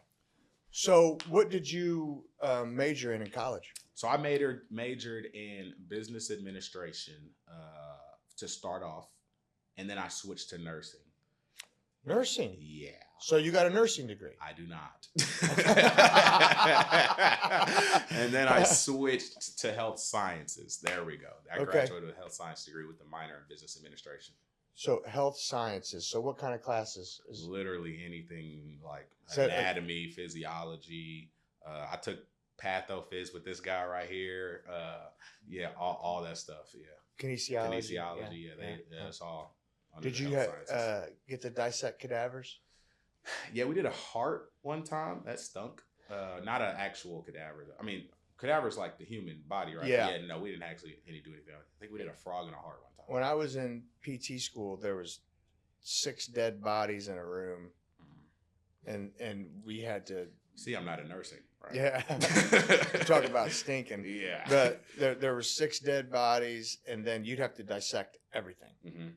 what did you major in college? So I majored in business administration to start off. And then I switched to nursing. Nursing? Yeah. So you got a nursing degree? I do not. And then I switched to health sciences. There we go. I graduated with a health science degree with a minor in business administration. So health sciences. So what kind of classes? Literally anything like anatomy, physiology. I took pathophys with this guy right here. All that stuff. Yeah. Kinesiology. That's all. Did you get to dissect cadavers? Yeah, we did a heart one time. That stunk. Not an actual cadaver. I mean, cadaver's like the human body, right? Yeah. Yeah. No, we didn't actually do anything. I think we did a frog and a heart one time. When I was in PT school, there was 6 dead bodies in a room, and we had to. See, I'm not a nursing, right? Yeah. Talk about stinking. Yeah. But there were 6 dead bodies, and then you'd have to dissect everything. Mm-hmm.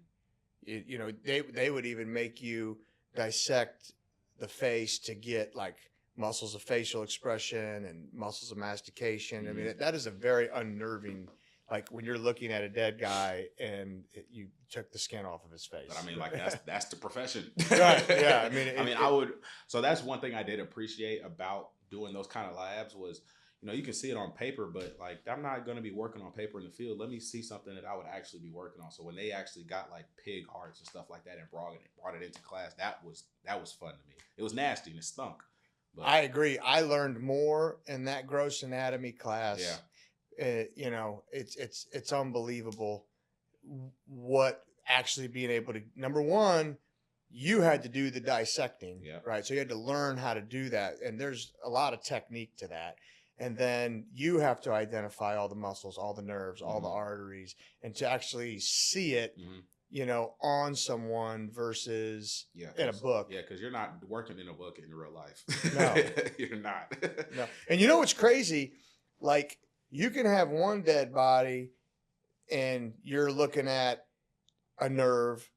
You know, they would even make you dissect the face to get like muscles of facial expression and muscles of mastication. I mean, that is a very unnerving, like when you're looking at a dead guy and you took the skin off of his face. But I mean, like that's the profession. Right. Yeah. I mean, I would. So that's one thing I did appreciate about doing those kind of labs was, you know, you can see it on paper, but like I'm not going to be working on paper in the field. Let me see something that I would actually be working on. So when they actually got like pig hearts and stuff like that and brought it into class, that was fun to me. It was nasty and it stunk. But I agree. I learned more in that gross anatomy class. Yeah. You know, it's unbelievable what actually being able to, number one, you had to do the dissecting, Yeah. right? So you had to learn how to do that. And there's a lot of technique to that. And then you have to identify all the muscles, all the nerves, all the arteries, and to actually see it, you know, on someone versus in a book. Yeah, because you're not working in a book in real life. No. You're not. No. And you know what's crazy? Like, you can have one dead body and you're looking at a nerve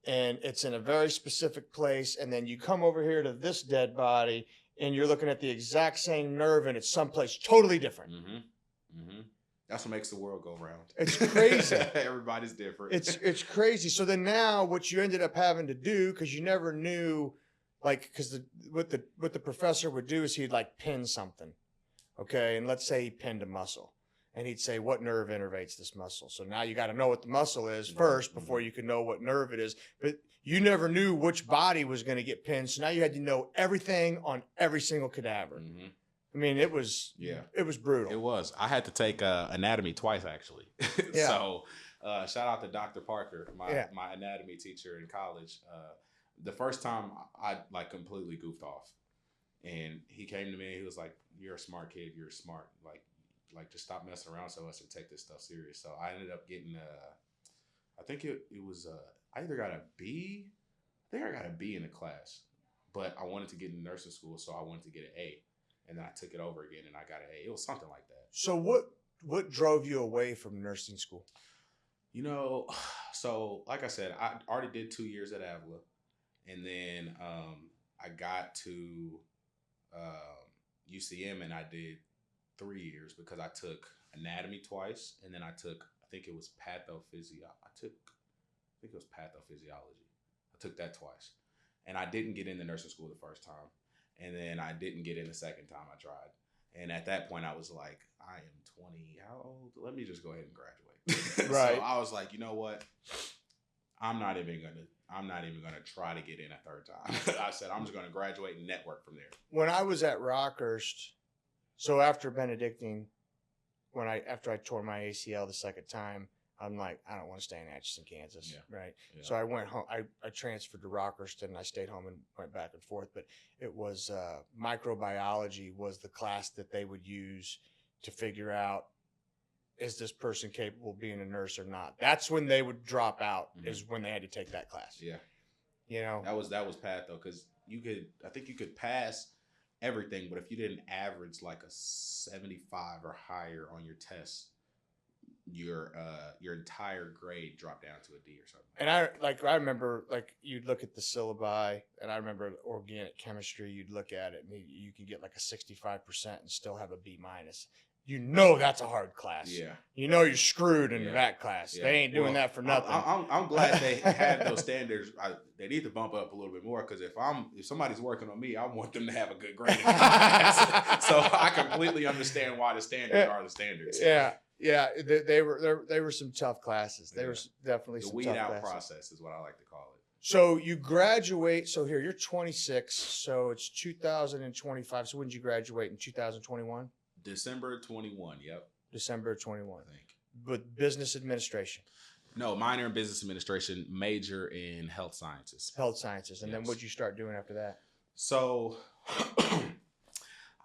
and it's in a very specific place. And then you come over here to this dead body and you're looking at the exact same nerve and it's someplace totally different. That's what makes the world go round. It's crazy. Everybody's different. It's crazy. So then now what you ended up having to do, because you never knew, like, because what the professor would do is he'd like pin something. Okay. And let's say he pinned a muscle and he'd say, what nerve innervates this muscle? So now you got to know what the muscle is first before you can know what nerve it is. But you never knew which body was going to get pinned. So now you had to know everything on every single cadaver. I mean, it was brutal. It was. I had to take anatomy twice, actually. Yeah. So shout out to Dr. Parker, my anatomy teacher in college. The first time I like completely goofed off. And he came to me and he was like, you're a smart kid. You're smart. Like just stop messing around so much and take this stuff serious. So I ended up getting, I think it was, I either got a B. I think I got a B in the class. But I wanted to get into nursing school, so I wanted to get an A. And then I took it over again and I got an A. It was something like that. So what drove you away from nursing school? You know, so like I said, I already did 2 years at Avila. And then I got to UCM and I did 3 years because I took anatomy twice. And then I took, I think it was pathophysiology. I took that twice. And I didn't get into nursing school the first time. And then I didn't get in the second time I tried. And at that point, I was like, I am 20. How old? Let me just go ahead and graduate. Right. So I was like, you know what? I'm not even gonna try to get in a third time. I said, I'm just gonna graduate and network from there. When I was at Rockhurst, so after Benedictine, after I tore my ACL the second time, I'm like, I don't want to stay in Atchison, Kansas, right? Yeah. So I went home. I transferred to Rockhurst and I stayed home and went back and forth. But it was microbiology was the class that they would use to figure out, is this person capable of being a nurse or not? That's when they would drop out, is when they had to take that class. Yeah. You know? That was Pat though, because I think you could pass everything, but if you didn't average like a 75 or higher on your test, your entire grade dropped down to a D or something. And I remember, like, you'd look at the syllabi, and I remember organic chemistry, you'd look at it and you could get like a 65% and still have a B minus. You know that's a hard class. Yeah. You know you're screwed in that class. Yeah. They ain't doing that for nothing. I'm glad they had those standards. They need to bump up a little bit more, because if somebody's working on me, I want them to have a good grade. So I completely understand why the standards are the standards. Yeah. Yeah, they were some tough classes. They were definitely some tough classes. The weed out process is what I like to call it. So you graduate. So here, you're 26. So it's 2025. So when did you graduate? In 2021? December 21. Yep. December 21. I think. But business administration. No, minor in business administration, major in health sciences. Health sciences. And then what'd you start doing after that? So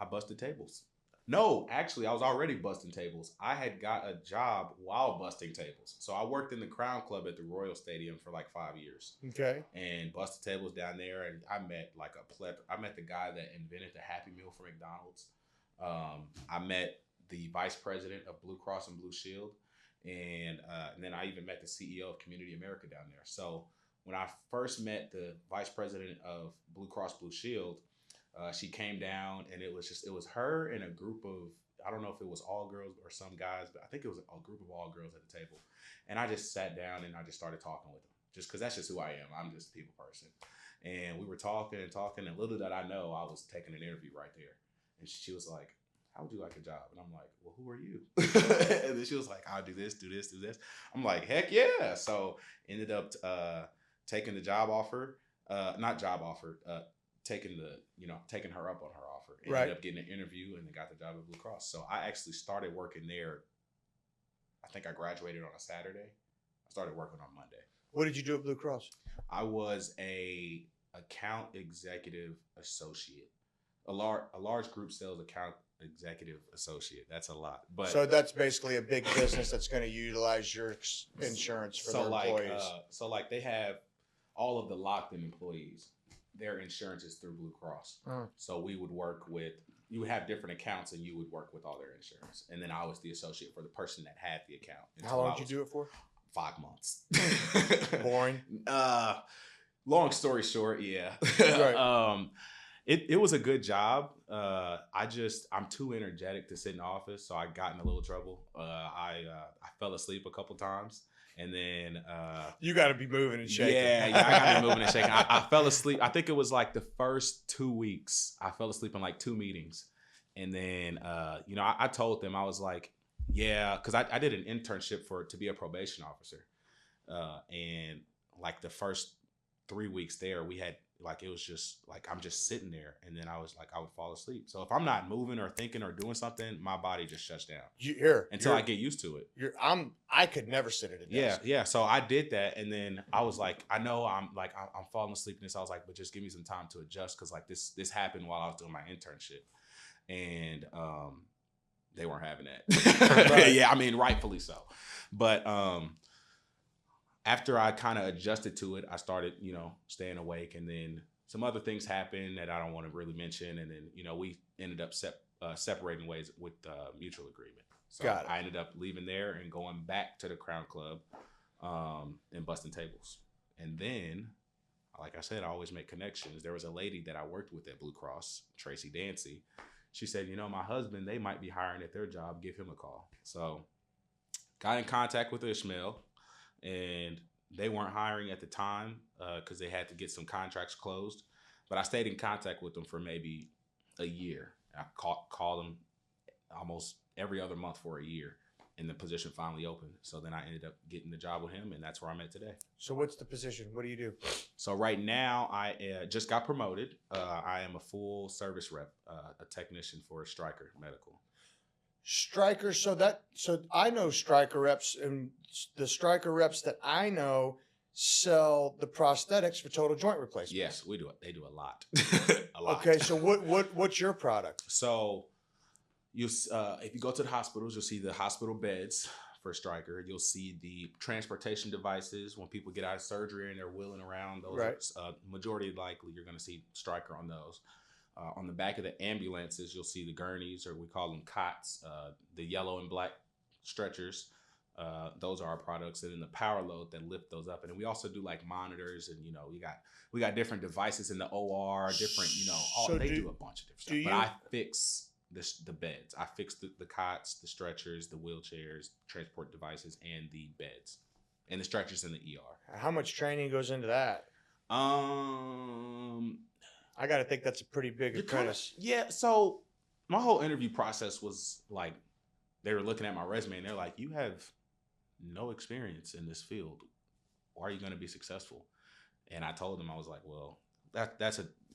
I busted tables. No, actually, I was already busting tables. I had got a job while busting tables. So I worked in the Crown Club at the Royal Stadium for like 5 years Okay. and busted tables down there. And I met like I met the guy that invented the Happy Meal for McDonald's. I met the vice president of Blue Cross and Blue Shield. And then I even met the CEO of Community America down there. So when I first met the vice president of Blue Cross Blue Shield, she came down and it was her and a group of, I don't know if it was all girls or some guys, but I think it was a group of all girls at the table. And I just sat down and I just started talking with them just because that's just who I am. I'm just a people person. And we were talking and talking, and little did I know I was taking an interview right there. And she was like, how would you like a job? And I'm like, well, who are you? And then she was like, I'll do this, do this, do this. I'm like, heck yeah. So ended up taking the job offer, not job offer, taking her up on her offer. Ended up getting an interview and then got the job at Blue Cross. So I actually started working there. I think I graduated on a Saturday. I started working on Monday. What did you do at Blue Cross? I was a account executive associate, a large group sales account executive associate. That's a lot, but So that's basically a big business that's going to utilize your insurance for their employees. So they have all of the locked-in employees. Their insurance is through Blue Cross. So we would work with, you would have different accounts and you would work with all their insurance. And then I was the associate for the person that had the account. How long did you do it for? 5 months. Boring. Long story short, yeah. Right. It was a good job. I'm too energetic to sit in the office, so I got in a little trouble. I fell asleep a couple times, and then you got to be moving and shaking. Yeah, I got to be moving and shaking. I fell asleep. I think it was like the first 2 weeks. I fell asleep in like 2 meetings, and then I told them, I was like, yeah, because I did an internship to be a probation officer, and like the first 3 weeks there, we had like, it was just like, I'm just sitting there, and then I was like, I would fall asleep. So if I'm not moving or thinking or doing something, my body just shuts down until I get used to it. I could never sit at a desk. Yeah. So I did that, and then I was like, I know I'm falling asleep in this. I was like, but just give me some time to adjust, because like this happened while I was doing my internship, and they weren't having that. Right. Yeah, I mean, rightfully so. But after I kind of adjusted to it, I started, staying awake, and then some other things happened that I don't want to really mention. And then, we ended up separating ways with mutual agreement. So I ended up leaving there and going back to the Crown Club and busting tables. And then, like I said, I always make connections. There was a lady that I worked with at Blue Cross, Tracy Dancy. She said, my husband, they might be hiring at their job. Give him a call. So got in contact with Ishmael. And they weren't hiring at the time because they had to get some contracts closed. But I stayed in contact with them for maybe a year. I called them almost every other month for a year, and the position finally opened. So then I ended up getting the job with him, and that's where I'm at today. So what's the position? What do you do? So right now, I just got promoted. I am a full service rep, a technician for Stryker Medical. Stryker, so I know Stryker reps, and the Stryker reps that I know sell the prosthetics for total joint replacement. Yes, we do it. They do a lot. A lot. Okay, so what's your product? So if you go to the hospitals, you'll see the hospital beds for Stryker. You'll see the transportation devices when people get out of surgery and they're wheeling around. Those are, majority likely you're going to see Stryker on those. On the back of the ambulances, you'll see the gurneys, or we call them cots, the yellow and black stretchers. Those are our products. And then the power load that lift those up. And then we also do like monitors, and, we got different devices in the OR, different, they do a bunch of different stuff. But I fix the beds. I fix the cots, the stretchers, the wheelchairs, transport devices, and the beds, and the stretchers in the ER. How much training goes into that? I got to think that's a pretty big apprentice. Yeah. So my whole interview process was like, they were looking at my resume and they're like, you have no experience in this field. Why are you going to be successful? And I told them, I was like, well,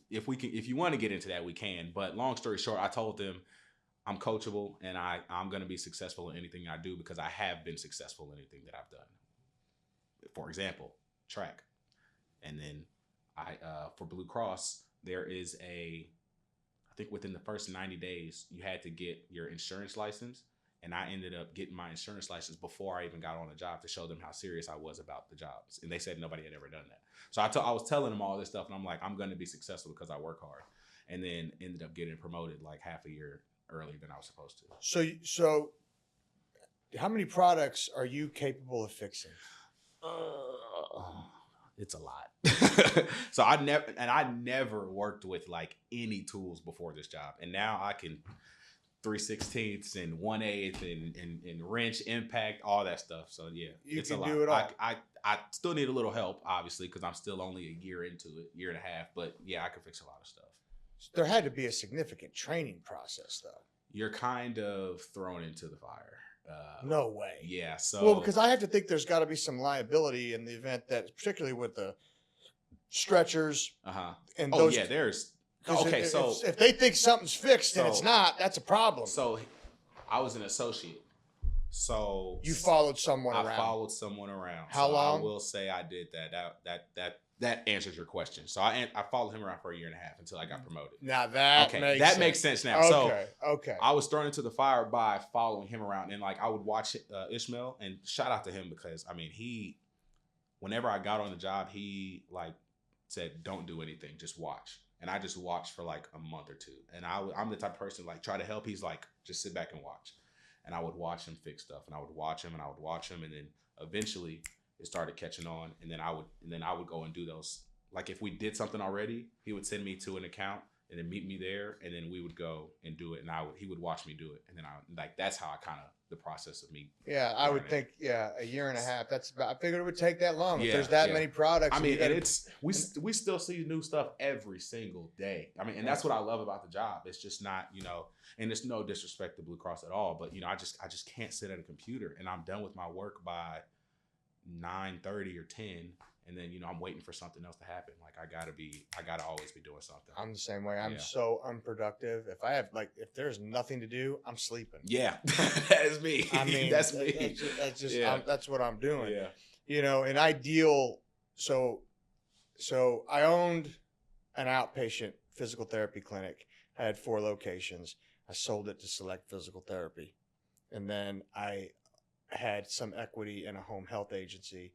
if you want to get into that, we can. But long story short, I told them I'm coachable, and I'm going to be successful in anything I do because I have been successful in anything that I've done. For example, track. And then for Blue Cross, there is a I think within the first 90 days, you had to get your insurance license. And I ended up getting my insurance license before I even got on the job to show them how serious I was about the jobs. And they said nobody had ever done that. So I was telling them all this stuff, and I'm like, I'm going to be successful because I work hard. And then ended up getting promoted like half a year earlier than I was supposed to. So how many products are you capable of fixing? It's a lot. So I never worked with like any tools before this job. And now I can 3/16 and 1/8 and wrench, impact, all that stuff. So yeah, it's a lot. Do it all. I still need a little help, obviously, because I'm still only a year into it, year and a half. But yeah, I can fix a lot of stuff. There had to be a significant training process, though. You're kind of thrown into the fire. No way. Yeah. So well, because I have to think there's got to be some liability in the event that, particularly with the stretchers. And those, yeah, there's. Okay, if they think something's fixed and it's not, that's a problem. So I was an associate. So you followed someone around. I followed someone around. How long? I will say I did that. That answers your question. So I followed him around for a year and a half until I got promoted. Now that makes sense now. Okay. I was thrown into the fire by following him around, and like I would watch Ishmael, and shout out to him because I mean whenever I got on the job, he like said, "Don't do anything, just watch." And I just watched for like a month or two. And I'm the type of person like try to help. He's like, just sit back and watch. And I would watch him fix stuff, and I would watch him, and I would watch him, and then eventually it started catching on. And then I would go and do those. Like if we did something already, he would send me to an account and then meet me there, and then we would go and do it. And he would watch me do it, and then that's how I kind of the process of me. Yeah, I would think a year and a half. I figured it would take that long. Yeah, if there's that many products. I mean, and we still see new stuff every single day. I mean, and that's what I love about the job. It's just not, and it's no disrespect to Blue Cross at all, but I just can't sit at a computer and I'm done with my work by 9:30 or 10. And then, I'm waiting for something else to happen. Like I gotta always be doing something. I'm the same way. I'm so unproductive. If there's nothing to do, I'm sleeping. Yeah, that is me. I mean, that's me. That's what I'm doing. Yeah. An ideal. So I owned an outpatient physical therapy clinic. I had 4 locations. I sold it to Select Physical Therapy. And then I had some equity in a home health agency.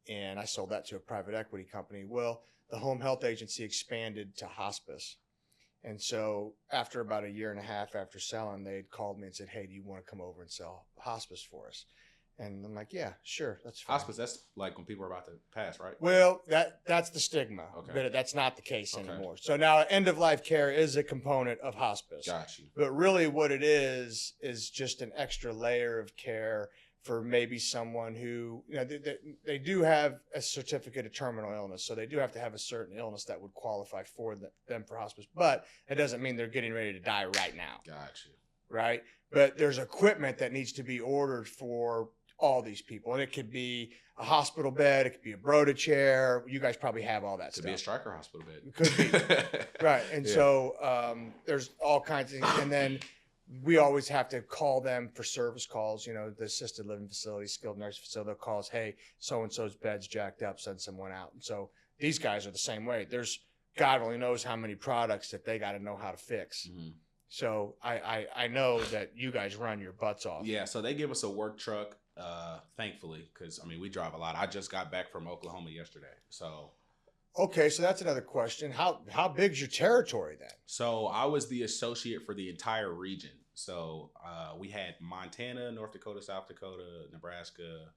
And I sold that to a private equity company. Well, the home health agency expanded to hospice. And so after about a year and a half after selling, they had called me and said, "Hey, do you want to come over and sell hospice for us?" And I'm like, "Yeah, sure. That's fine." Hospice, that's like when people are about to pass, right? Well, that's the stigma. Okay. But that's not the case anymore. So now end-of-life care is a component of hospice. Got you. But really what it is just an extra layer of care for maybe someone who, they do have a certificate of terminal illness. So they do have to have a certain illness that would qualify for them for hospice. But it doesn't mean they're getting ready to die right now. Got you. Right? But there's equipment that needs to be ordered for all these people. And it could be a hospital bed. It could be a Broda chair. You guys probably have all that stuff. Could be a Stryker hospital bed. It could be. Right. And so there's all kinds of things. And then we always have to call them for service calls, the assisted living facility, skilled nursing facility. They'll call us, "Hey, so-and-so's bed's jacked up, send someone out." And so these guys are the same way. There's God only knows how many products that they got to know how to fix. Mm-hmm. So I know that you guys run your butts off. Yeah, so they give us a work truck, thankfully, because, we drive a lot. I just got back from Oklahoma yesterday, so... Okay, so that's another question. How big's your territory then? So I was the associate for the entire region. So we had Montana, North Dakota, South Dakota, Nebraska,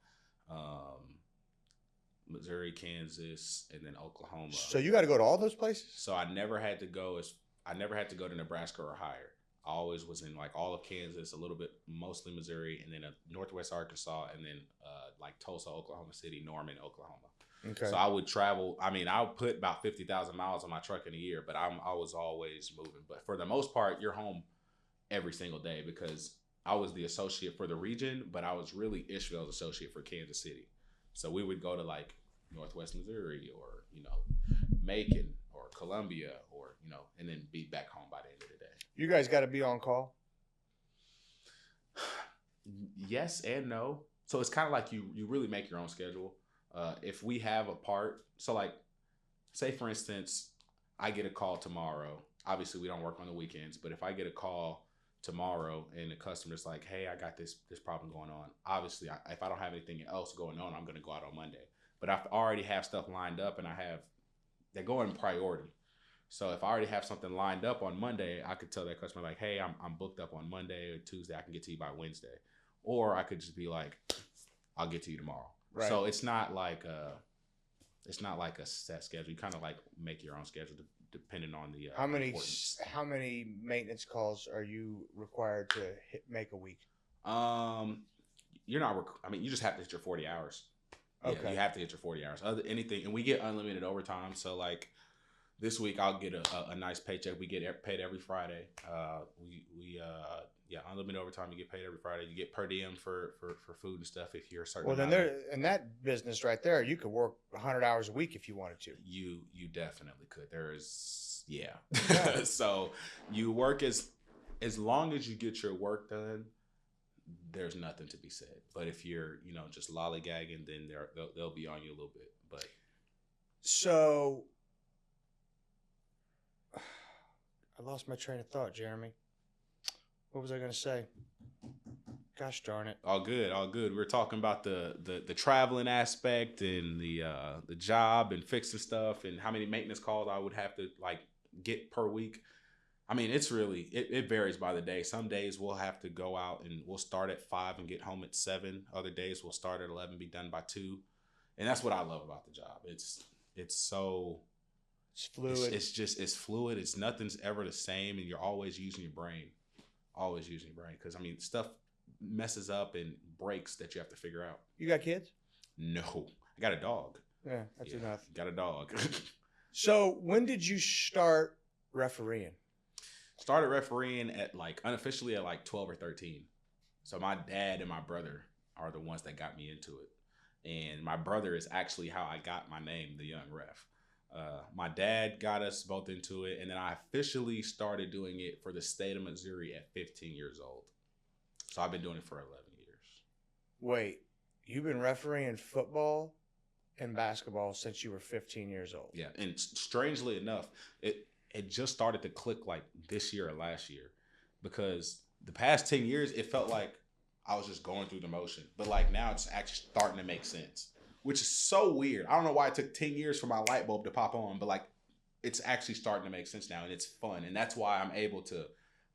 Missouri, Kansas, and then Oklahoma. So you got to go to all those places? So I never had to go to Nebraska or higher. I always was in like all of Kansas, a little bit, mostly Missouri, and then Northwest Arkansas, and then like Tulsa, Oklahoma City, Norman, Oklahoma. Okay. So I would travel. I would put about 50,000 miles on my truck in a year, but I was always moving. But for the most part, you're home every single day because I was the associate for the region, but I was really Ishmael's associate for Kansas City. So we would go to like Northwest Missouri or, Macon or Columbia or, and then be back home by the end of the day. You guys got to be on call? Yes and no. So it's kind of like you really make your own schedule. If we have a part, so like, say for instance, I get a call tomorrow. obviously we don't work on the weekends, but if I get a call tomorrow and the customer's like, hey, I got this problem going on, obviously if I don't have anything else going on, I'm going to go out on Monday. But I already have stuff lined up, and they go in priority. So if I already have something lined up on Monday, I could tell that customer like, hey, I'm booked up on Monday or Tuesday. I can get to you by Wednesday. Or I could just be like, I'll get to you tomorrow. Right. So it's not like a set schedule. You kind of like make your own schedule depending on the importance. How many maintenance calls are you required to make a week? You're not. You just have to hit your 40 hours. Okay. Yeah, you have to hit your 40 hours. Anything, and we get unlimited overtime. So like this week, I'll get a nice paycheck. We get paid every Friday. Unlimited overtime. You get paid every Friday. You get per diem for food and stuff if you're a certain. Well, then in that business right there, you could work 100 hours a week if you wanted to. You definitely could. Yeah. So you work as long as you get your work done. There's nothing to be said. But if you're, just lollygagging, then they'll be on you a little bit. But so I lost my train of thought, Jeremy. What was I going to say? Gosh darn it. All good. We were talking about the traveling aspect and the job and fixing stuff and how many maintenance calls I would have to get per week. I mean, it's really, it varies by the day. Some days we'll have to go out and we'll start at 5 and get home at 7. Other days we'll start at 11, be done by 2. And that's what I love about the job. It's fluid. It's fluid. It's nothing's ever the same. And you're always using your brain. Because stuff messes up and breaks that you have to figure out. You got kids? No, I got a dog. Yeah, that's enough. Got a dog. So when did you start refereeing? Started refereeing at unofficially at 12 or 13. So my dad and my brother are the ones that got me into it. And my brother is actually how I got my name, the Young Ref. My dad got us both into it, and then I officially started doing it for the state of Missouri at 15 years old. So I've been doing it for 11 years. Wait, you've been refereeing football and basketball since you were 15 years old? Yeah, and strangely enough, it just started to click this year or last year, because the past 10 years, it felt like I was just going through the motion. But now it's actually starting to make sense, which is so weird. I don't know why it took 10 years for my light bulb to pop on, but it's actually starting to make sense now, and it's fun. And that's why I'm able to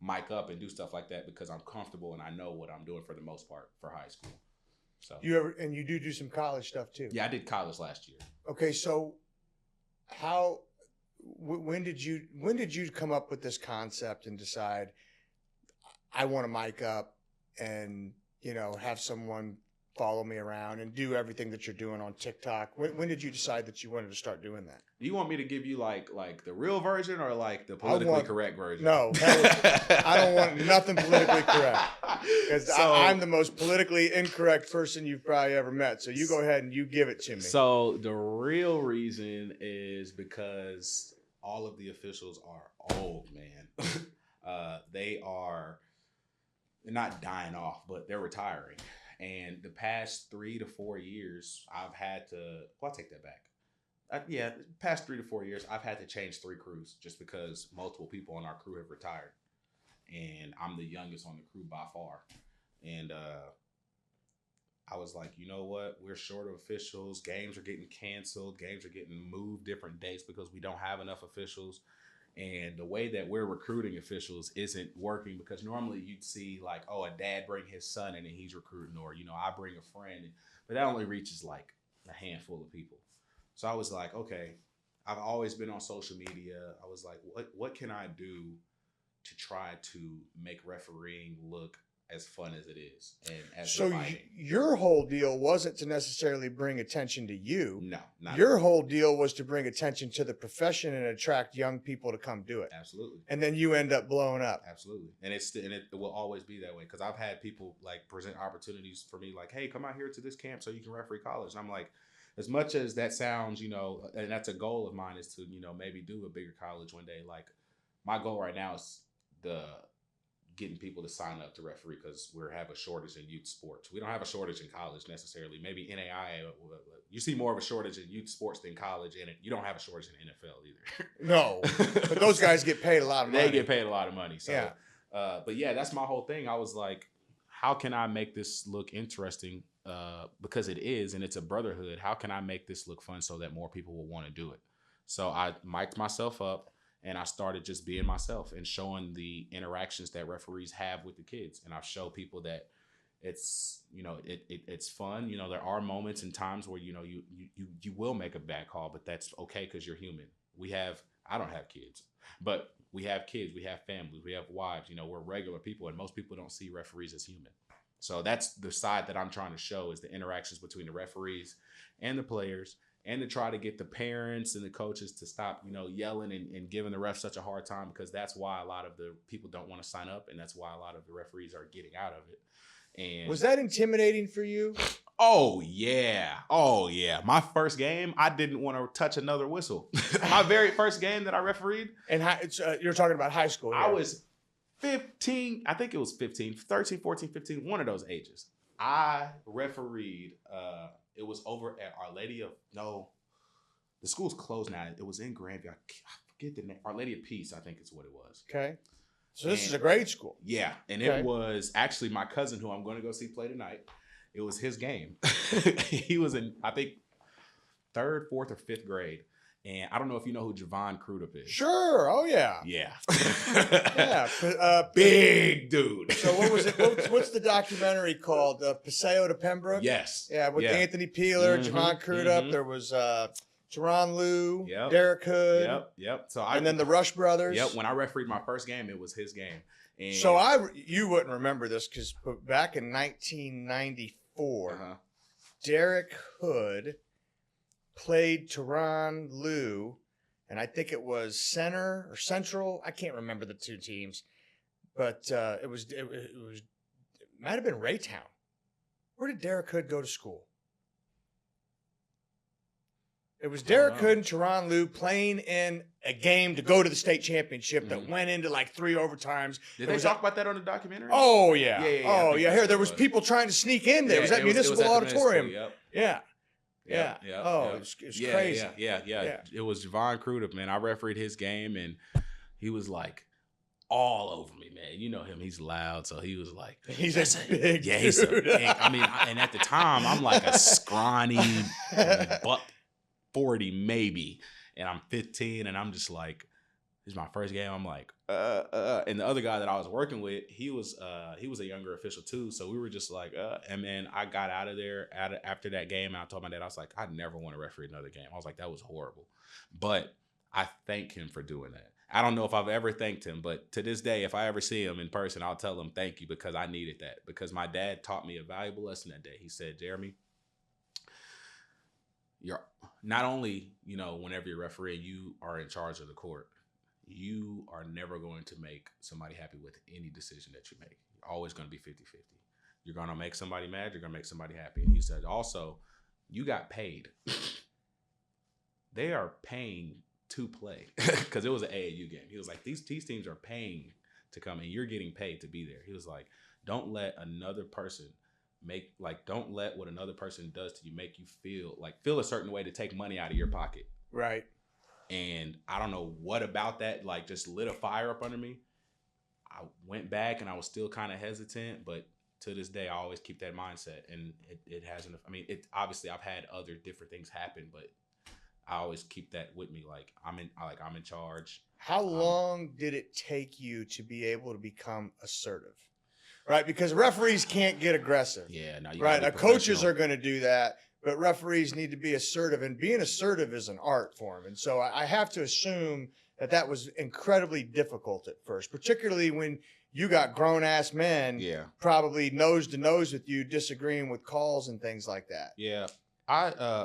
mic up and do stuff like that, because I'm comfortable and I know what I'm doing for the most part for high school. So you do some college stuff too? Yeah, I did college last year. Okay, so when did you come up with this concept and decide I want to mic up and have someone follow me around and do everything that you're doing on TikTok? When did you decide that you wanted to start doing that? Do you want me to give you like the real version or the politically correct version? No, I don't want nothing politically correct, because I'm the most politically incorrect person you've probably ever met. So you go ahead and you give it to me. So the real reason is because all of the officials are old, man. They're not dying off, but they're retiring. And the past 3 to 4 years, I've had to, well, I'll take that back. Past 3 to 4 years, I've had to change 3 crews just because multiple people on our crew have retired. And I'm the youngest on the crew by far. And I was like, you know what? We're short of officials. Games are getting canceled. Games are getting moved different dates because we don't have enough officials. And the way that we're recruiting officials isn't working, because normally you'd see a dad bring his son in and he's recruiting, or, I bring a friend, but that only reaches a handful of people. So I was like, okay, I've always been on social media. I was like, what can I do to try to make refereeing look as fun as it is and as inviting? Your whole deal wasn't to necessarily bring attention to you. No, not your whole deal was to bring attention to the profession and attract young people to come do it. Absolutely. And then you end up blowing up. Absolutely. And it will always be that way, because I've had people present opportunities for me, hey, come out here to this camp so you can referee college. And I'm like, as much as that sounds, and that's a goal of mine, is to maybe do a bigger college one day. My goal right now is the getting people to sign up to referee because we have a shortage in youth sports. We don't have a shortage in college necessarily. Maybe NAIA, you see more of a shortage in youth sports than college, and you don't have a shortage in the NFL either. No, but those guys get paid a lot of money. They get paid a lot of money. So, Yeah. But yeah, that's my whole thing. I was like, how can I make this look interesting? Because it is, and it's a brotherhood. How can I make this look fun so that more people will want to do it? So I mic'd myself up, and I started just being myself and showing the interactions that referees have with the kids. And I've showed people that it's, you know, it's fun. You know, there are moments and times where, you know, you will make a bad call, but that's okay because you're human. I don't have kids, but we have kids, we have families, we have wives. You know, we're regular people, and most people don't see referees as human. So that's the side that I'm trying to show, is the interactions between the referees and the players, and to try to get the parents and the coaches to stop, you know, yelling and giving the refs such a hard time, because that's why a lot of the people don't want to sign up, and that's why a lot of the referees are getting out of it. And was that intimidating for you? Oh yeah. My first game, I didn't want to touch another whistle. My very first game that I refereed. And you're talking about high school. I was 15. I think it was 15, 13, 14, 15, one of those ages. I refereed. It was over at Our Lady of, no, the school's closed now. It was in Grandview. I forget the name. Our Lady of Peace, I think is what it was. Okay. So this is a grade school. Yeah. And Okay. It was actually my cousin, who I'm going to go see play tonight. It was his game. He was in, I think, 3rd, 4th, or 5th grade. And I don't know if you know who Javon Crudup is. Sure. Oh, yeah. Yeah. Yeah. Big dude. So what was it? What's the documentary called? Paseo to Pembroke? Yes. Yeah, with Anthony Peeler, Mhm, Javon Crudup. mhm. There was Teron Liu, Yep. Derek Hood. Yep. So And then the Rush Brothers. Yep. When I refereed my first game, it was his game. And So you wouldn't remember this because back in 1994, Uh-huh. Derek Hood played Teron Liu, and I think it was Center or Central. I can't remember the two teams, but it might have been Raytown. Where did Derek Hood go to school? It was Derek Hood and Teron Liu playing in a game to go to the state championship that went into like 3 overtimes. Did they talk about that on the documentary? Oh yeah. Yeah, Oh I yeah. think Here there that's was what it people trying to sneak in there. Yeah, It was at it Municipal at the Auditorium. Municipal, Yeah. Yep, Oh, yep. it was crazy. Yeah. It was Javon Crudup, man. I refereed his game, and he was like all over me, man. You know him; he's loud, so he was like, He's a big dude. he's a big. I mean, and at the time, I'm like a scrawny buck 40 maybe, and I'm 15, and I'm just like, this is my first game. I'm like, and the other guy that I was working with, he was a younger official too. So we were just like, and then I got out of there after that game, and I told my dad, I was like, I never want to referee another game. I was like, that was horrible. But I thank him for doing that. I don't know if I've ever thanked him, but to this day, if I ever see him in person, I'll tell him thank you, because I needed that. Because my dad taught me a valuable lesson that day. He said, Jeremy, you're not only, you know, whenever you're refereeing, you are in charge of the court. You are never going to make somebody happy with any decision that you make. You're always going to be 50-50. You're going to make somebody mad. You're going to make somebody happy. And he said, also, you got paid. They are paying to play, because it was an AAU game. He was like, these teams are paying to come, and you're getting paid to be there. He was like, don't let another person don't let what another person does to you make you feel a certain way to take money out of your pocket. Right. And I don't know what about that, like, just lit a fire up under me. I went back, and I was still kind of hesitant, but to this day, I always keep that mindset. And it hasn't, I mean, obviously I've had other different things happen, but I always keep that with me. Like, I'm in charge. How long did it take you to be able to become assertive? Right. Because referees can't get aggressive. Yeah. No, right. Coaches are going to do that. But referees need to be assertive, and being assertive is an art form. And so I have to assume that was incredibly difficult at first, particularly when you got grown-ass men probably nose to nose with you disagreeing with calls and things like that. Yeah.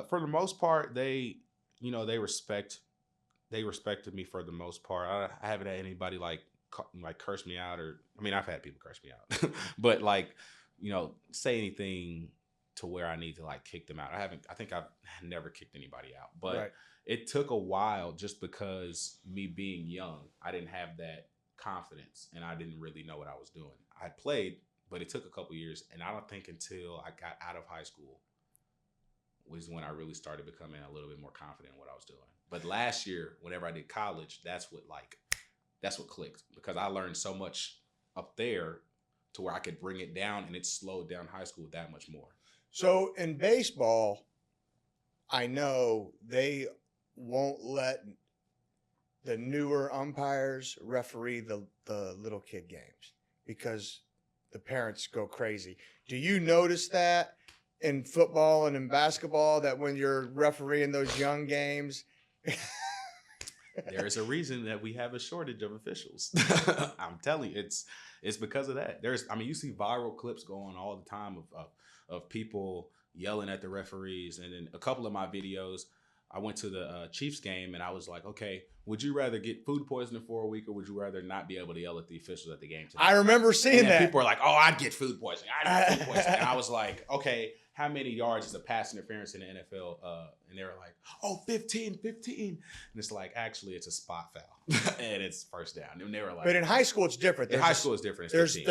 For the most part, they respected me for the most part. I haven't had anybody like curse me out, or, I mean, I've had people curse me out, but like, you know, say anything to where I need to like kick them out. I think I've never kicked anybody out, but It took a while, just because me being young, I didn't have that confidence, and I didn't really know what I was doing. I played, but it took a couple years, and I don't think until I got out of high school was when I really started becoming a little bit more confident in what I was doing. But last year, whenever I did college, that's what clicked, because I learned so much up there to where I could bring it down, and it slowed down high school that much more. So in baseball, I know they won't let the newer umpires referee the little kid games because the parents go crazy. Do you notice that in football and in basketball, that when you're refereeing those young games? There's a reason that we have a shortage of officials. I'm telling you, it's because of that. You see viral clips going all the time of people yelling at the referees. And in a couple of my videos, I went to the Chiefs game, and I was like, okay, would you rather get food poisoning for a week, or would you rather not be able to yell at the officials at the game today? I remember seeing that. People are like, oh, I'd get food poisoning. And I was like, okay, how many yards is a pass interference in the NFL? And they were like, oh, 15. And it's like, actually, it's a spot foul. And it's first down. And they were like, but in high school, it's different. In high school, it's different. It's 15.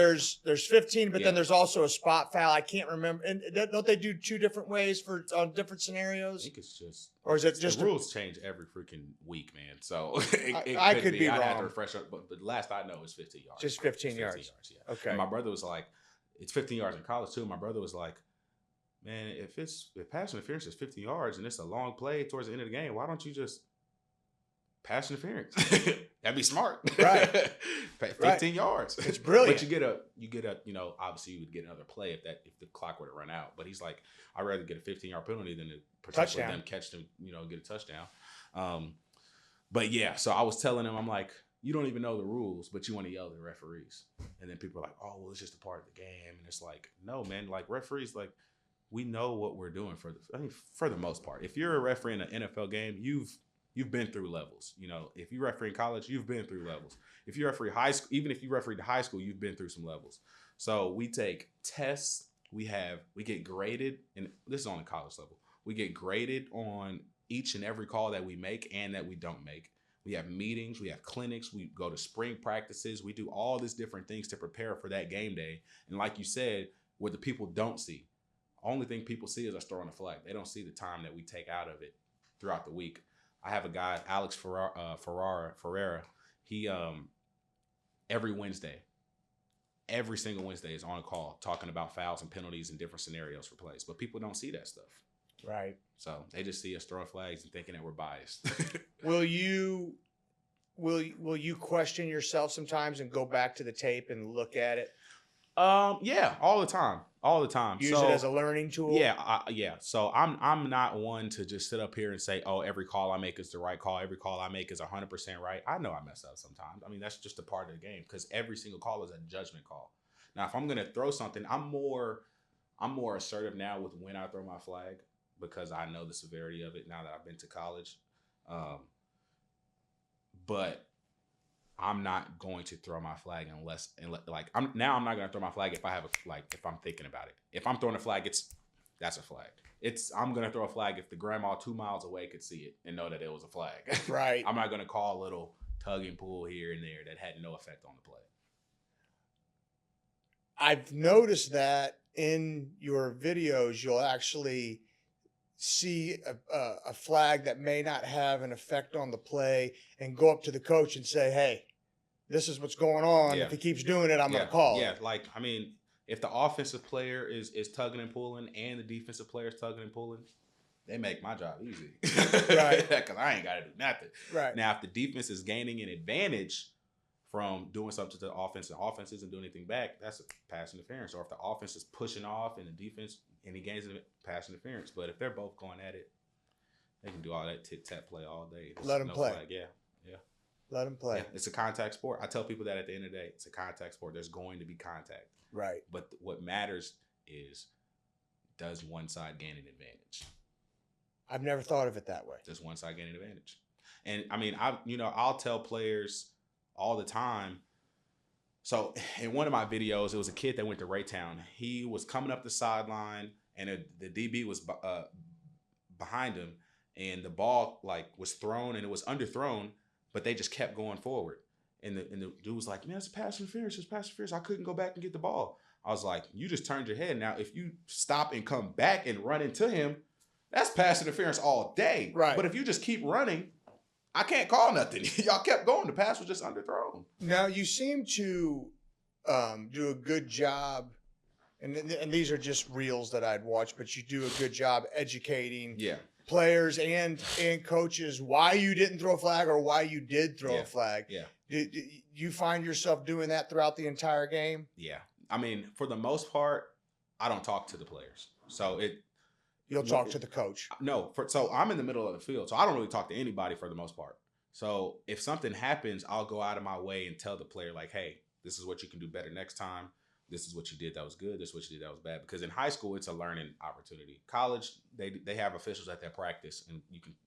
There's 15, but then there's also a spot foul. I can't remember. And don't they do two different ways for different scenarios? I think it's just, or is it just the rules change every freaking week, man. So I could be wrong. I had to refresh up, but the last I know is 15 yards. Just 15 yards. Yeah. Okay. And my brother was like, it's 15 yards in college too. My brother was like, man, if pass interference is 50 yards and it's a long play towards the end of the game, why don't you just pass interference? That'd be smart. Right. 15 yards. It's brilliant. But you get a, obviously you would get another play if the clock were to run out. But he's like, I'd rather get a 15-yard penalty than to potentially them catch them, get a touchdown. But yeah, so I was telling him, I'm like, you don't even know the rules, but you want to yell at the referees. And then people are like, oh, well, it's just a part of the game. And it's like, no, man, like referees, like, we know what we're doing for the most part. If you're a referee in an NFL game, you've been through levels. If you referee in college, you've been through levels. If you referee high school, even if you referee to high school, you've been through some levels. So we take tests. We get graded, and this is on the college level. We get graded on each and every call that we make and that we don't make. We have meetings, we have clinics, we go to spring practices. We do all these different things to prepare for that game day. And like you said, what the people don't see. Only thing people see is us throwing a flag. They don't see the time that we take out of it throughout the week. I have a guy, Alex Ferreira. He every single Wednesday is on a call talking about fouls and penalties and different scenarios for plays. But people don't see that stuff. Right. So they just see us throwing flags and thinking that we're biased. Will you question yourself sometimes and go back to the tape and look at it? Yeah, all the time. Use it as a learning tool. Yeah. So I'm not one to just sit up here and say, oh, every call I make is the right call. Every call I make is 100% right. I know I mess up sometimes. That's just a part of the game, because every single call is a judgment call. Now, if I'm gonna throw something, I'm more assertive now with when I throw my flag, because I know the severity of it now that I've been to college. But I'm not going to throw my flag unless I'm not going to throw my flag if I'm thinking about it. If I'm throwing a flag, that's a flag. I'm going to throw a flag if the grandma 2 miles away could see it and know that it was a flag. Right. I'm not going to call a little tug and pull here and there that had no effect on the play. I've noticed that in your videos, you'll actually see a flag that may not have an effect on the play and go up to the coach and say, hey, this is what's going on. Yeah. If he keeps doing it, I'm going to call. Yeah, if the offensive player is tugging and pulling and the defensive player is tugging and pulling, they make my job easy. Right. Because I ain't got to do nothing. Right. Now, if the defense is gaining an advantage from doing something to the offense and offense isn't doing anything back, that's a pass interference. Or if the offense is pushing off and the defense and he gains a pass interference. But if they're both going at it, they can do all that tit-tat play all day. Let them play. Flag. Yeah. Let them play. Yeah, it's a contact sport. I tell people that at the end of the day, it's a contact sport. There's going to be contact. Right. But what matters is, does one side gain an advantage? I've never thought of it that way. Does one side gain an advantage? And I'll tell players all the time. So in one of my videos, it was a kid that went to Raytown. He was coming up the sideline, and the DB was behind him, and the ball was thrown, and it was underthrown, but they just kept going forward. And the dude was like, man, it's pass interference. It's pass interference. I couldn't go back and get the ball. I was like, you just turned your head. Now, if you stop and come back and run into him, that's pass interference all day. Right. But if you just keep running, I can't call nothing. Y'all kept going. The pass was just underthrown. Now, you seem to do a good job, and these are just reels that I'd watch, but you do a good job educating players and coaches why you didn't throw a flag or why you did throw a flag. Yeah. Do you find yourself doing that throughout the entire game? Yeah. I mean, for the most part, I don't talk to the players. So You'll talk to the coach. No, so I'm in the middle of the field, so I don't really talk to anybody for the most part. So if something happens, I'll go out of my way and tell the player, like, hey, this is what you can do better next time. This is what you did that was good. This is what you did that was bad. Because in high school, it's a learning opportunity. College, they have officials at their practice, and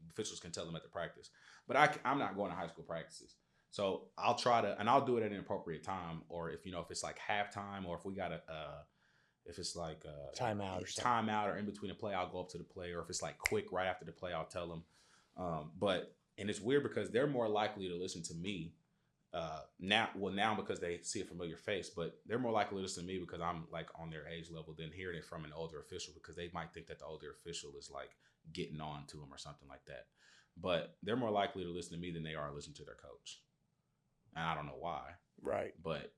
officials can tell them at the practice. But I'm not going to high school practices. So I'll try to, and I'll do it at an appropriate time, or if it's like halftime, or if we got if it's like a timeout or in between a play, I'll go up to the play, or if it's like quick right after the play, I'll tell them. And it's weird because they're more likely to listen to me now because they see a familiar face, but they're more likely to listen to me because I'm like on their age level than hearing it from an older official, because they might think that the older official is like getting on to them or something like that. But they're more likely to listen to me than they are listen to their coach. And I don't know why. Right. But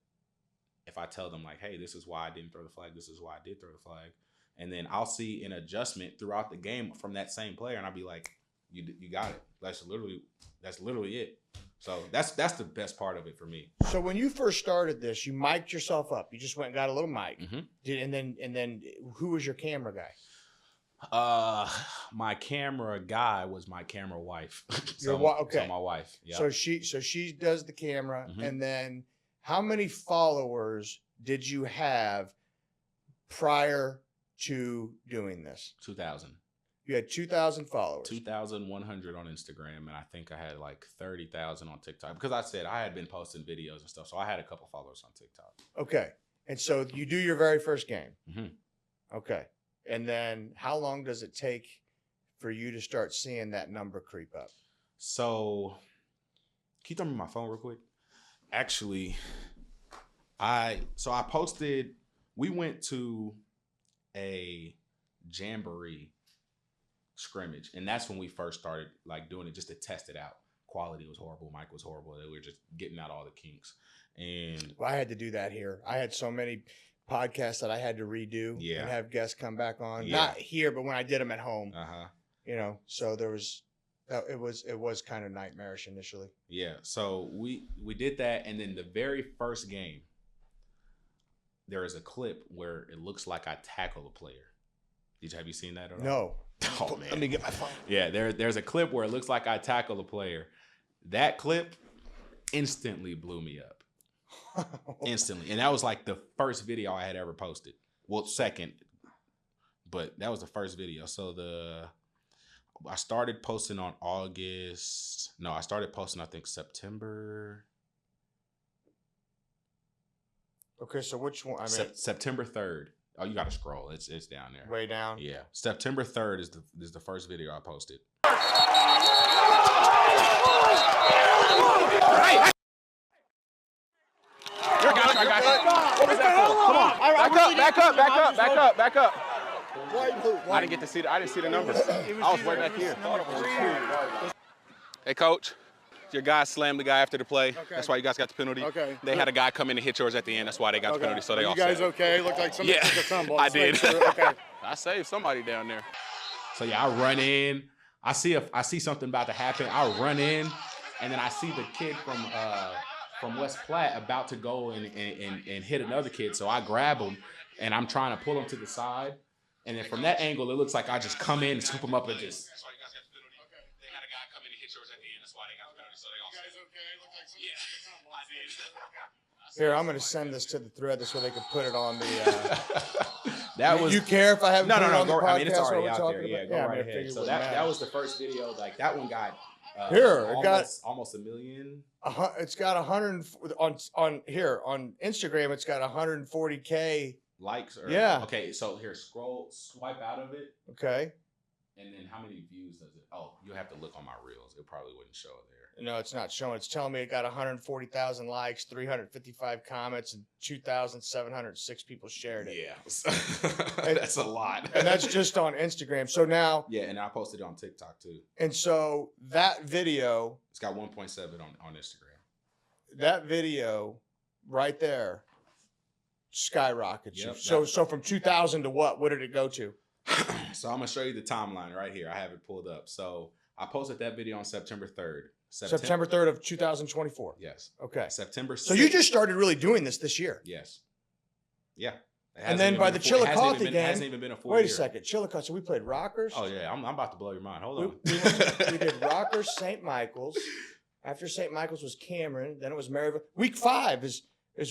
if I tell them like, hey, this is why I didn't throw the flag, this is why I did throw the flag, and then I'll see an adjustment throughout the game from that same player, and I'll be like, you got it. That's literally it. So that's the best part of it for me. So when you first started this, you mic'd yourself up. You just went and got a little mic. Mm-hmm. And then who was your camera guy? My camera guy was my camera wife. Okay. So my wife. Yeah. So she does the camera, and then how many followers did you have prior to doing this? 2,000. You had 2,000 followers. 2,100 on Instagram, and I think I had like 30,000 on TikTok, because I said I had been posting videos and stuff, so I had a couple followers on TikTok. Okay, and so you do your very first game. Mm-hmm. Okay, and then how long does it take for you to start seeing that number creep up? So, can you throw me my phone real quick? Actually, I posted. We went to a jamboree scrimmage, and that's when we first started like doing it just to test it out. Quality was horrible, mic was horrible. We were just getting out all the kinks. And I had to do that here. I had so many podcasts that I had to redo and have guests come back on. Not here, but when I did them at home. So there was it was kind of nightmarish initially. Yeah. So we did that, and then the very first game, there is a clip where it looks like I tackle a player. Have you seen that at all? No. Oh man. Let me get my phone. Yeah, there's a clip where it looks like I tackle a player. That clip instantly blew me up. Instantly. And that was like the first video I had ever posted. Well, second, but that was the first video. So I started posting on August. No, I started posting I think September. Okay, so which one? September 3rd. Oh, you got to scroll. It's down there. Way down? Yeah. September 3rd is the first video I posted. What was that for? Come on. Back up. I didn't get to see I didn't see the numbers. I was way back here. Hey, coach. Your guy slammed the guy after the play. Okay. That's why you guys got the penalty. Okay. They had a guy come in and hit yours at the end. That's why they got the penalty. So they all. You guys okay? Looked like somebody took a tumble. I did. Okay. I saved somebody down there. So yeah, I run in. I see something about to happen. I run in, and then I see the kid from West Platte about to go and hit another kid. So I grab him, and I'm trying to pull him to the side. And then from that angle, it looks like I just come in and scoop him up and just. Here, I'm going to send this to the thread so they can put it on the. That was. You care if I have? No. I mean, it's already out there. Yeah, go right ahead. So that was the first video. Like that one got. Almost 1 million. It's got 100 on Instagram. It's got 140K likes. Yeah. Okay, so here, swipe out of it. Okay. And then how many views does it? Oh, you'll have to look on my reels. It probably wouldn't show it there. No, it's not showing. It's telling me it got 140,000 likes, 355 comments, and 2,706 people shared it. Yeah, that's a lot. And that's just on Instagram. So now, yeah, and I posted it on TikTok too. and so that video, It's got 1.7 on Instagram. that video right there skyrockets you. Yep, So from 2000 to what? What did it go to? So I'm gonna show you the timeline right here. I have it pulled up. So I posted that video on September 3rd. September 3rd of 2024. Yes. Okay. September 6th. So you just started really doing this year. Yes. Yeah. It And hasn't then even by been the a full- it hasn't Chillicothe even been- game. It hasn't even been a full Wait year. a second. Chillicothe. So we played Rockers. Oh yeah, I'm about to blow your mind. Hold We, on. we did Rockers, St. Michael's. After St. Michael's was Cameron. Then it was Maryville. Week 5 is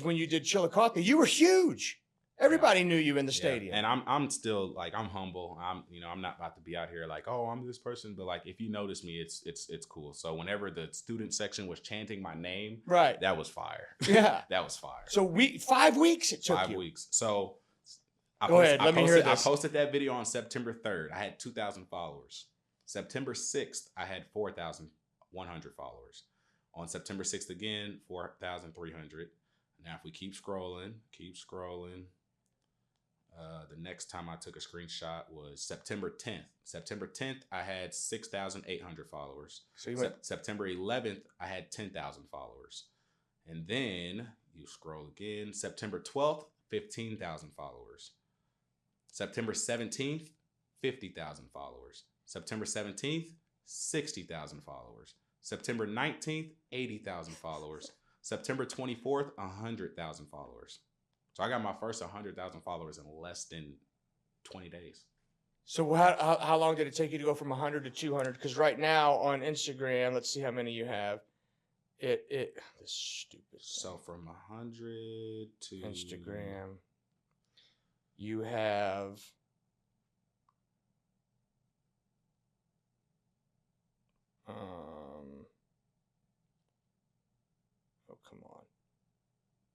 when you did Chillicothe. You were huge. Everybody knew you in the stadium. And I'm still like, I'm humble. I'm not about to be out here like, oh, I'm this person. But like, if you notice me, it's cool. So whenever the student section was chanting my name, Right. that was fire. Yeah. That was fire. So 5 weeks it took 5 you. weeks. So Go ahead, let me hear this. I posted that video on September 3rd. I had 2,000 followers. September 6th, I had 4,100 followers. On September 6th again, 4,300. Now, if we keep scrolling. The next time I took a screenshot was September 10th. September 10th, I had 6,800 followers. So you went, September 11th, I had 10,000 followers. And then you scroll again. September 12th, 15,000 followers. September 17th, 50,000 followers. September 17th, 60,000 followers. September 19th, 80,000 followers. September 24th, 100,000 followers. So I got my first 100,000 followers in less than 20 days. so how long did it take you to go from 100 to 200? Because right now on Instagram, let's see how many you have. This stupid. So from 100 to Instagram, you have oh come on,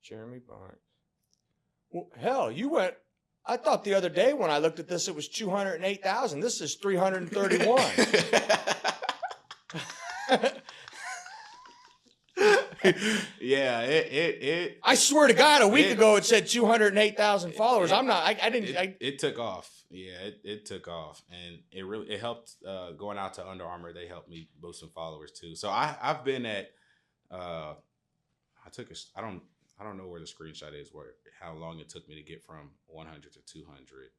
Jeremy Barnes. Well, hell, you went. I thought the other day when I looked at this, it was 208,000. This is 331. Yeah, it I swear to God, a week ago it said 208,000 followers. I'm not. I didn't. it took off. Yeah, it took off, and it helped. Going out to Under Armour, they helped me boost some followers too. So I've been at. I don't know where the screenshot is, how long it took me to get from 100 to 200.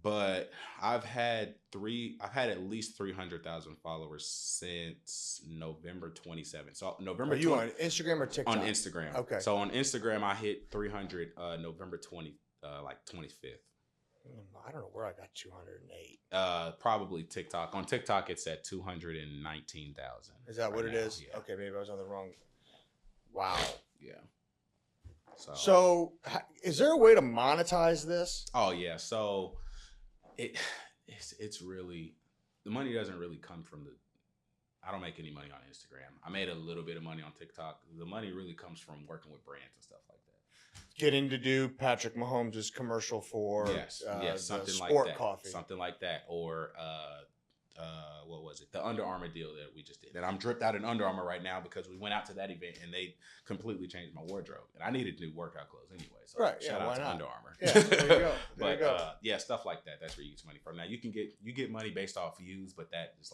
But I've had at least 300,000 followers since November 27th. So November. Are you on Instagram or TikTok? On Instagram. Okay. So on Instagram, I hit 300 November 25th. I don't know where I got 208. Probably TikTok. On TikTok, it's at 219,000. Is that what it is? Yeah. Okay, maybe I was on the wrong. Wow. Yeah. So, is there a way to monetize this? Oh yeah. So it's really, the money doesn't really come from I don't make any money on Instagram. I made a little bit of money on TikTok. The money really comes from working with brands and stuff like that. Getting to do Patrick Mahomes' commercial for something like sport that. coffee. Something like that. Or what was it? The Under Armour deal that we just did. And I'm dripped out in Under Armour right now because we went out to that event and they completely changed my wardrobe. And I needed new workout clothes anyway. So right, shout out to not? Under Armour. Yeah, there you go. There you go. But yeah, stuff like that. That's where you get money from. Now you get money based off views, but that is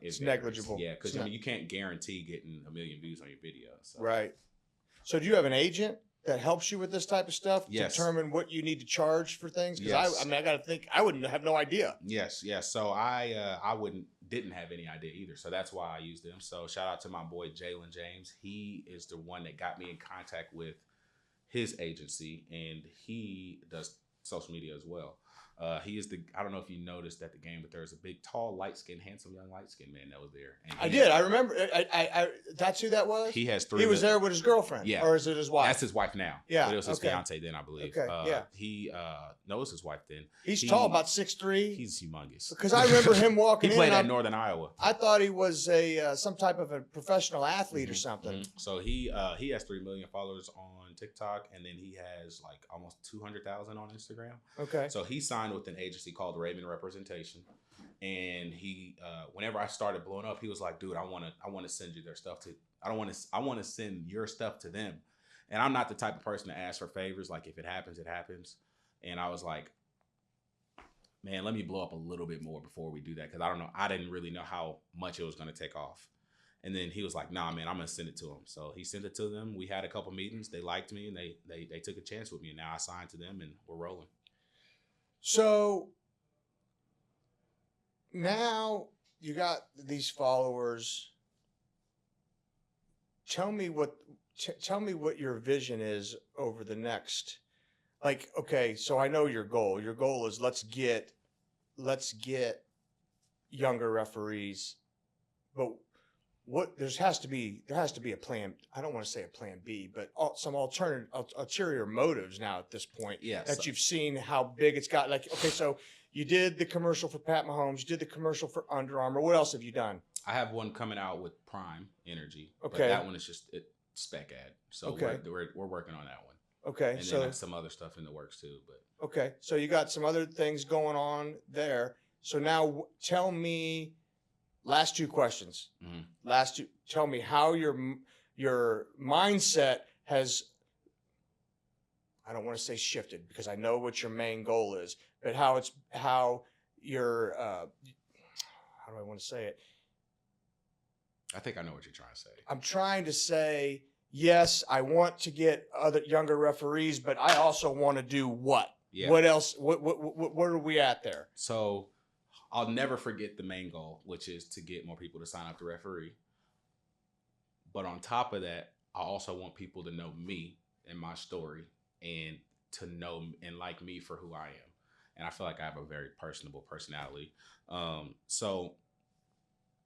it's negligible. Yeah, because I mean you can't guarantee getting 1 million views on your video. So. Right. So do you have an agent that helps you with this type of stuff? Yes. Determine what you need to charge for things? Because Yes. I got to think. I wouldn't have no idea. Yes. So I didn't have any idea either. So that's why I used them. So shout out to my boy Jalen James. He is the one that got me in contact with his agency, and he does social media as well. He is I don't know if you noticed at the game, but there's a big, tall, light-skinned, handsome, young light-skinned man that was there. And I did. I remember. I that's who that was? He has 3. He was there with his girlfriend. Yeah. Or is it his wife? That's his wife now. Yeah, But it was his okay. fiance then, I believe. Okay, yeah. He knows his wife then. He's tall, about 6'3". He's humongous. Because I remember him He walking played in. at Northern Iowa. I thought he was some type of a professional athlete or something. Mm-hmm. So he has 3 million followers on TikTok, and then he has like almost 200,000 on Instagram. Okay. So he signed signed with an agency called Raven Representation. And he, whenever I started blowing up, he was like, dude, I want to send you their stuff to, I want to send your stuff to them. And I'm not the type of person to ask for favors. Like if it happens, it happens. And I was like, man, let me blow up a little bit more before we do that. Cause I don't know. I didn't really know how much it was going to take off. And then he was like, nah, man, I'm going to send it to him. So he sent it to them. We had a couple meetings. They liked me and they took a chance with me. And now I signed to them and we're rolling. So now you got these followers. Tell me what your vision is over the next, like, okay, so I know your goal. Your goal is let's get younger referees, but what there has to be a plan. I don't want to say a plan B, but some alternative ulterior motives now at this point. Yes. That you've seen how big it's got. Like, okay, so you did the commercial for Pat Mahomes, you did the commercial for Under Armour. What else have you done? I have one coming out with Prime Energy. Okay. But that one is just spec ad. So okay. we're working on that one. Okay. And so then some other stuff in the works too. But okay. So you got some other things going on there. So now tell me, last two questions. mm-hmm. Last two. Tell me how your mindset has, I don't want to say shifted because I know what your main goal is, but how your, how do I want to say it? I think I know what you're trying to say. I'm trying to say, yes, I want to get other younger referees, but I also want to do what? Yeah. What else? What are we at there? So I'll never forget the main goal, which is to get more people to sign up to referee. But on top of that, I also want people to know me and my story and to know and like me for who I am. And I feel like I have a very personable personality. So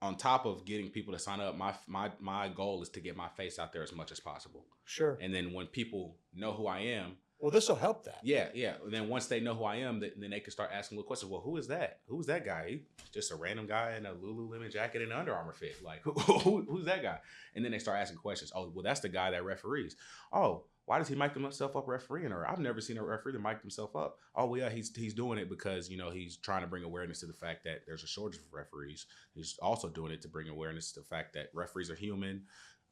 on top of getting people to sign up, my goal is to get my face out there as much as possible. Sure. And then when people know who I am, well, this will help that. Yeah. And then once they know who I am, then they can start asking little questions. Well, who is that? Who's that guy? He's just a random guy in a Lululemon jacket and Under Armour fit. Like, who's that guy? And then they start asking questions. Oh, well, that's the guy that referees. Oh, why does he mic himself up refereeing? Or I've never seen a referee that mic himself up. Oh, well, yeah, he's doing it because, he's trying to bring awareness to the fact that there's a shortage of referees. He's also doing it to bring awareness to the fact that referees are human.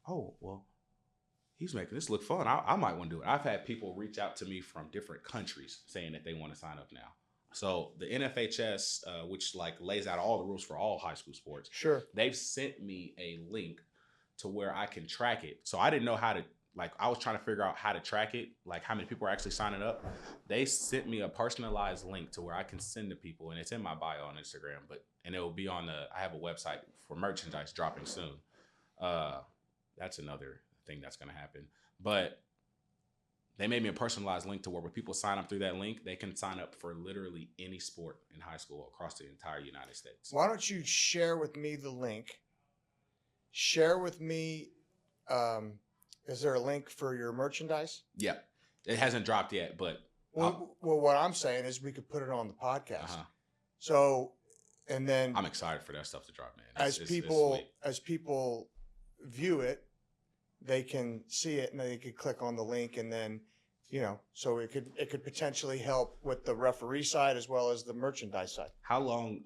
Oh, well, he's making this look fun. I might want to do it. I've had people reach out to me from different countries saying that they want to sign up now. So the NFHS, which like lays out all the rules for all high school sports, sure, they've sent me a link to where I can track it. So I didn't know how to, I was trying to figure out how to track it, like how many people are actually signing up. They sent me a personalized link to where I can send to people, and it's in my bio on Instagram, and it will be on I have a website for merchandise dropping soon. That's another thing that's going to happen. But they made me a personalized link to where when people sign up through that link, they can sign up for literally any sport in high school across the entire United States. Why don't you share with me the link? Share with me, is there a link for your merchandise? Yeah. It hasn't dropped yet, but. Well, what I'm saying is we could put it on the podcast. Uh-huh. So, and then. I'm excited for that stuff to drop, man. As people view it, they can see it and they could click on the link, and then, so it could potentially help with the referee side as well as the merchandise side. How long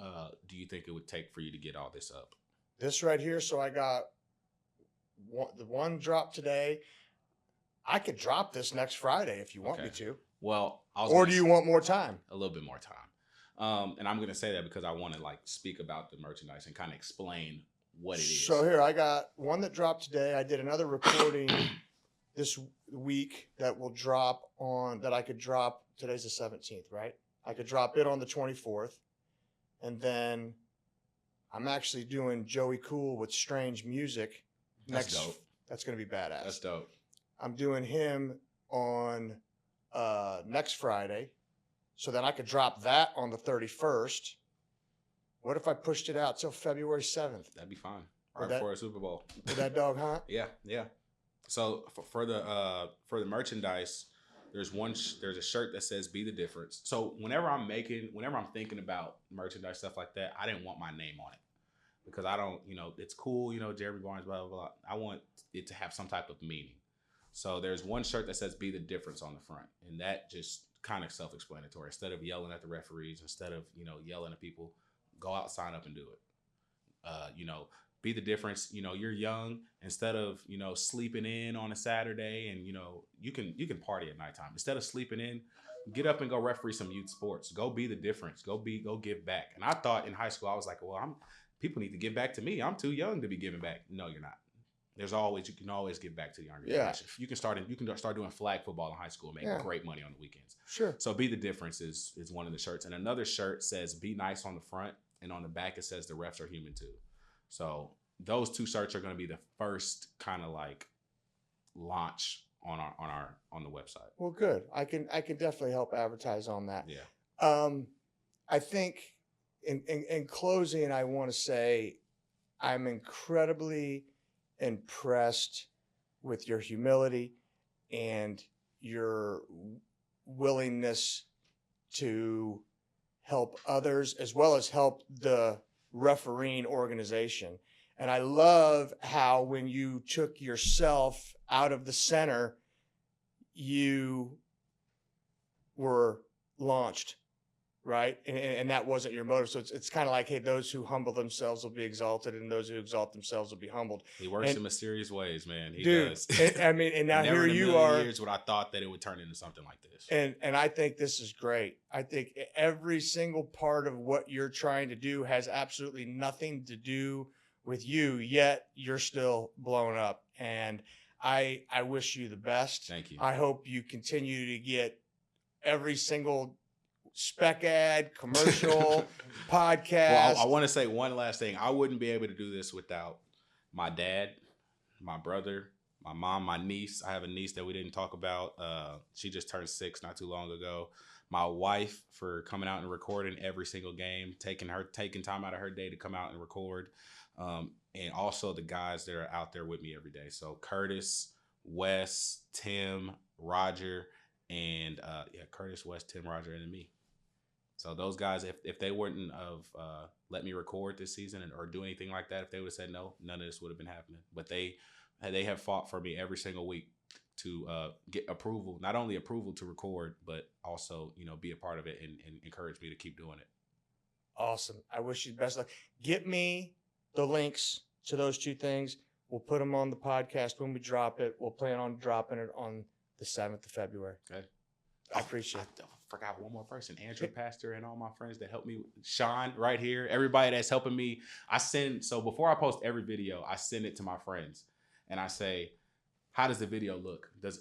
do you think it would take for you to get all this up? This right here. So I got the one drop today. I could drop this next Friday if you want me to. Well, do you want more time? A little bit more time. And I'm going to say that because I want to speak about the merchandise and kind of explain what it is. So here, I got one that dropped today. I did another recording this week that I could drop. Today's the 17th, right? I could drop it on the 24th. And then I'm actually doing Joey Cool with Strange Music. That's dope. That's going to be badass. That's dope. I'm doing him on next Friday. So then I could drop that on the 31st. What if I pushed it out till February 7th? That'd be fine. Right before a Super Bowl. Would that dog hunt? Yeah. So for the merchandise, there's a shirt that says "Be the Difference." So whenever I'm thinking about merchandise stuff like that, I didn't want my name on it because I don't, it's cool, Jeremy Barnes, blah blah blah. I want it to have some type of meaning. So there's one shirt that says "Be the Difference" on the front, and that just kind of self-explanatory. Instead of yelling at the referees, instead of, yelling at people, go out, sign up and do it. Be the difference. You're young. Instead of, sleeping in on a Saturday and, you can party at nighttime. Instead of sleeping in, get up and go referee some youth sports. Go be the difference. Go give back. And I thought in high school, I was like, well, people need to give back to me. I'm too young to be giving back. No, you're not. You can always give back to the younger generation. You can start doing flag football in high school and make great money on the weekends. Sure. So be the difference is one of the shirts. And another shirt says be nice on the front, and on the back it says the refs are human too. So those two shirts are going to be the first kind of like launch on the website. Well, good. I can definitely help advertise on that. Yeah. I think in closing, I want to say I'm incredibly impressed with your humility and your willingness to help others as well as help the refereeing organization. And I love how when you took yourself out of the center, you were launched, right? And that wasn't your motive. So it's kind of like, hey, those who humble themselves will be exalted, and those who exalt themselves will be humbled. He works in mysterious ways, man. He dude, does. And now Never here in a you million are. years would I thought that it would turn into something like this. And I think this is great. I think every single part of what you're trying to do has absolutely nothing to do with you, yet you're still blown up. And I wish you the best. Thank you. I hope you continue to get every single spec ad, commercial, podcast. Well, I want to say one last thing. I wouldn't be able to do this without my dad, my brother, my mom, my niece. I have a niece that we didn't talk about. She just turned 6 not too long ago. My wife for coming out and recording every single game, taking time out of her day to come out and record. And also the guys that are out there with me every day. So Curtis, Wes, Tim, Roger, and Curtis, Wes, Tim, Roger, and me. So those guys, if they wouldn't have let me record this season or do anything like that, if they would have said no, none of this would have been happening. But they have fought for me every single week to get approval, not only approval to record, but also, be a part of it and encourage me to keep doing it. Awesome. I wish you the best luck. Get me the links to those two things. We'll put them on the podcast when we drop it. We'll plan on dropping it on the 7th of February. Okay. I appreciate it. I forgot one more person, Andrew Pastor, and all my friends that help me. Sean right here, everybody that's helping me. So before I post every video, I send it to my friends and I say, how does the video look? Does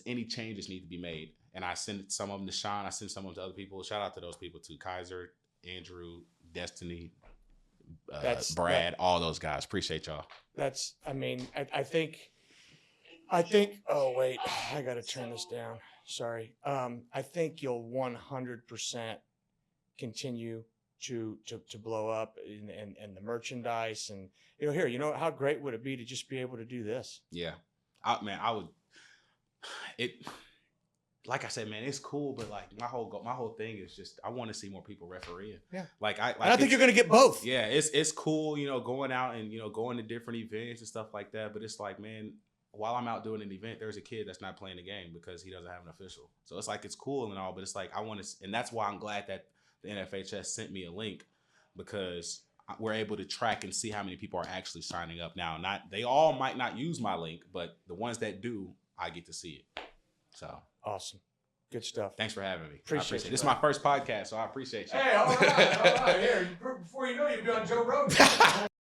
any changes need to be made? And I send some of them to Sean. I send some of them to other people. Shout out to those people too. Kaiser, Andrew, Destiny, Brad, all those guys. Appreciate y'all. I think, oh wait, I got to turn this down. Sorry. I think you'll 100% continue to blow up and the merchandise and, how great would it be to just be able to do this? Yeah. Like I said, man, it's cool, but like my whole thing is just I want to see more people refereeing. Yeah. I think you're gonna get both. Yeah, it's cool, going out and going to different events and stuff like that. But it's like, man, while I'm out doing an event, there's a kid that's not playing the game because he doesn't have an official. So it's like it's cool and all, but it's like I want to, and that's why I'm glad that the NFHS sent me a link because we're able to track and see how many people are actually signing up now. They all might not use my link, but the ones that do, I get to see it. So awesome. Good stuff. Thanks for having me. Appreciate it. This is my first podcast, so I appreciate you. Hey, all right. Here, before you know it, you'll be on Joe Rogan.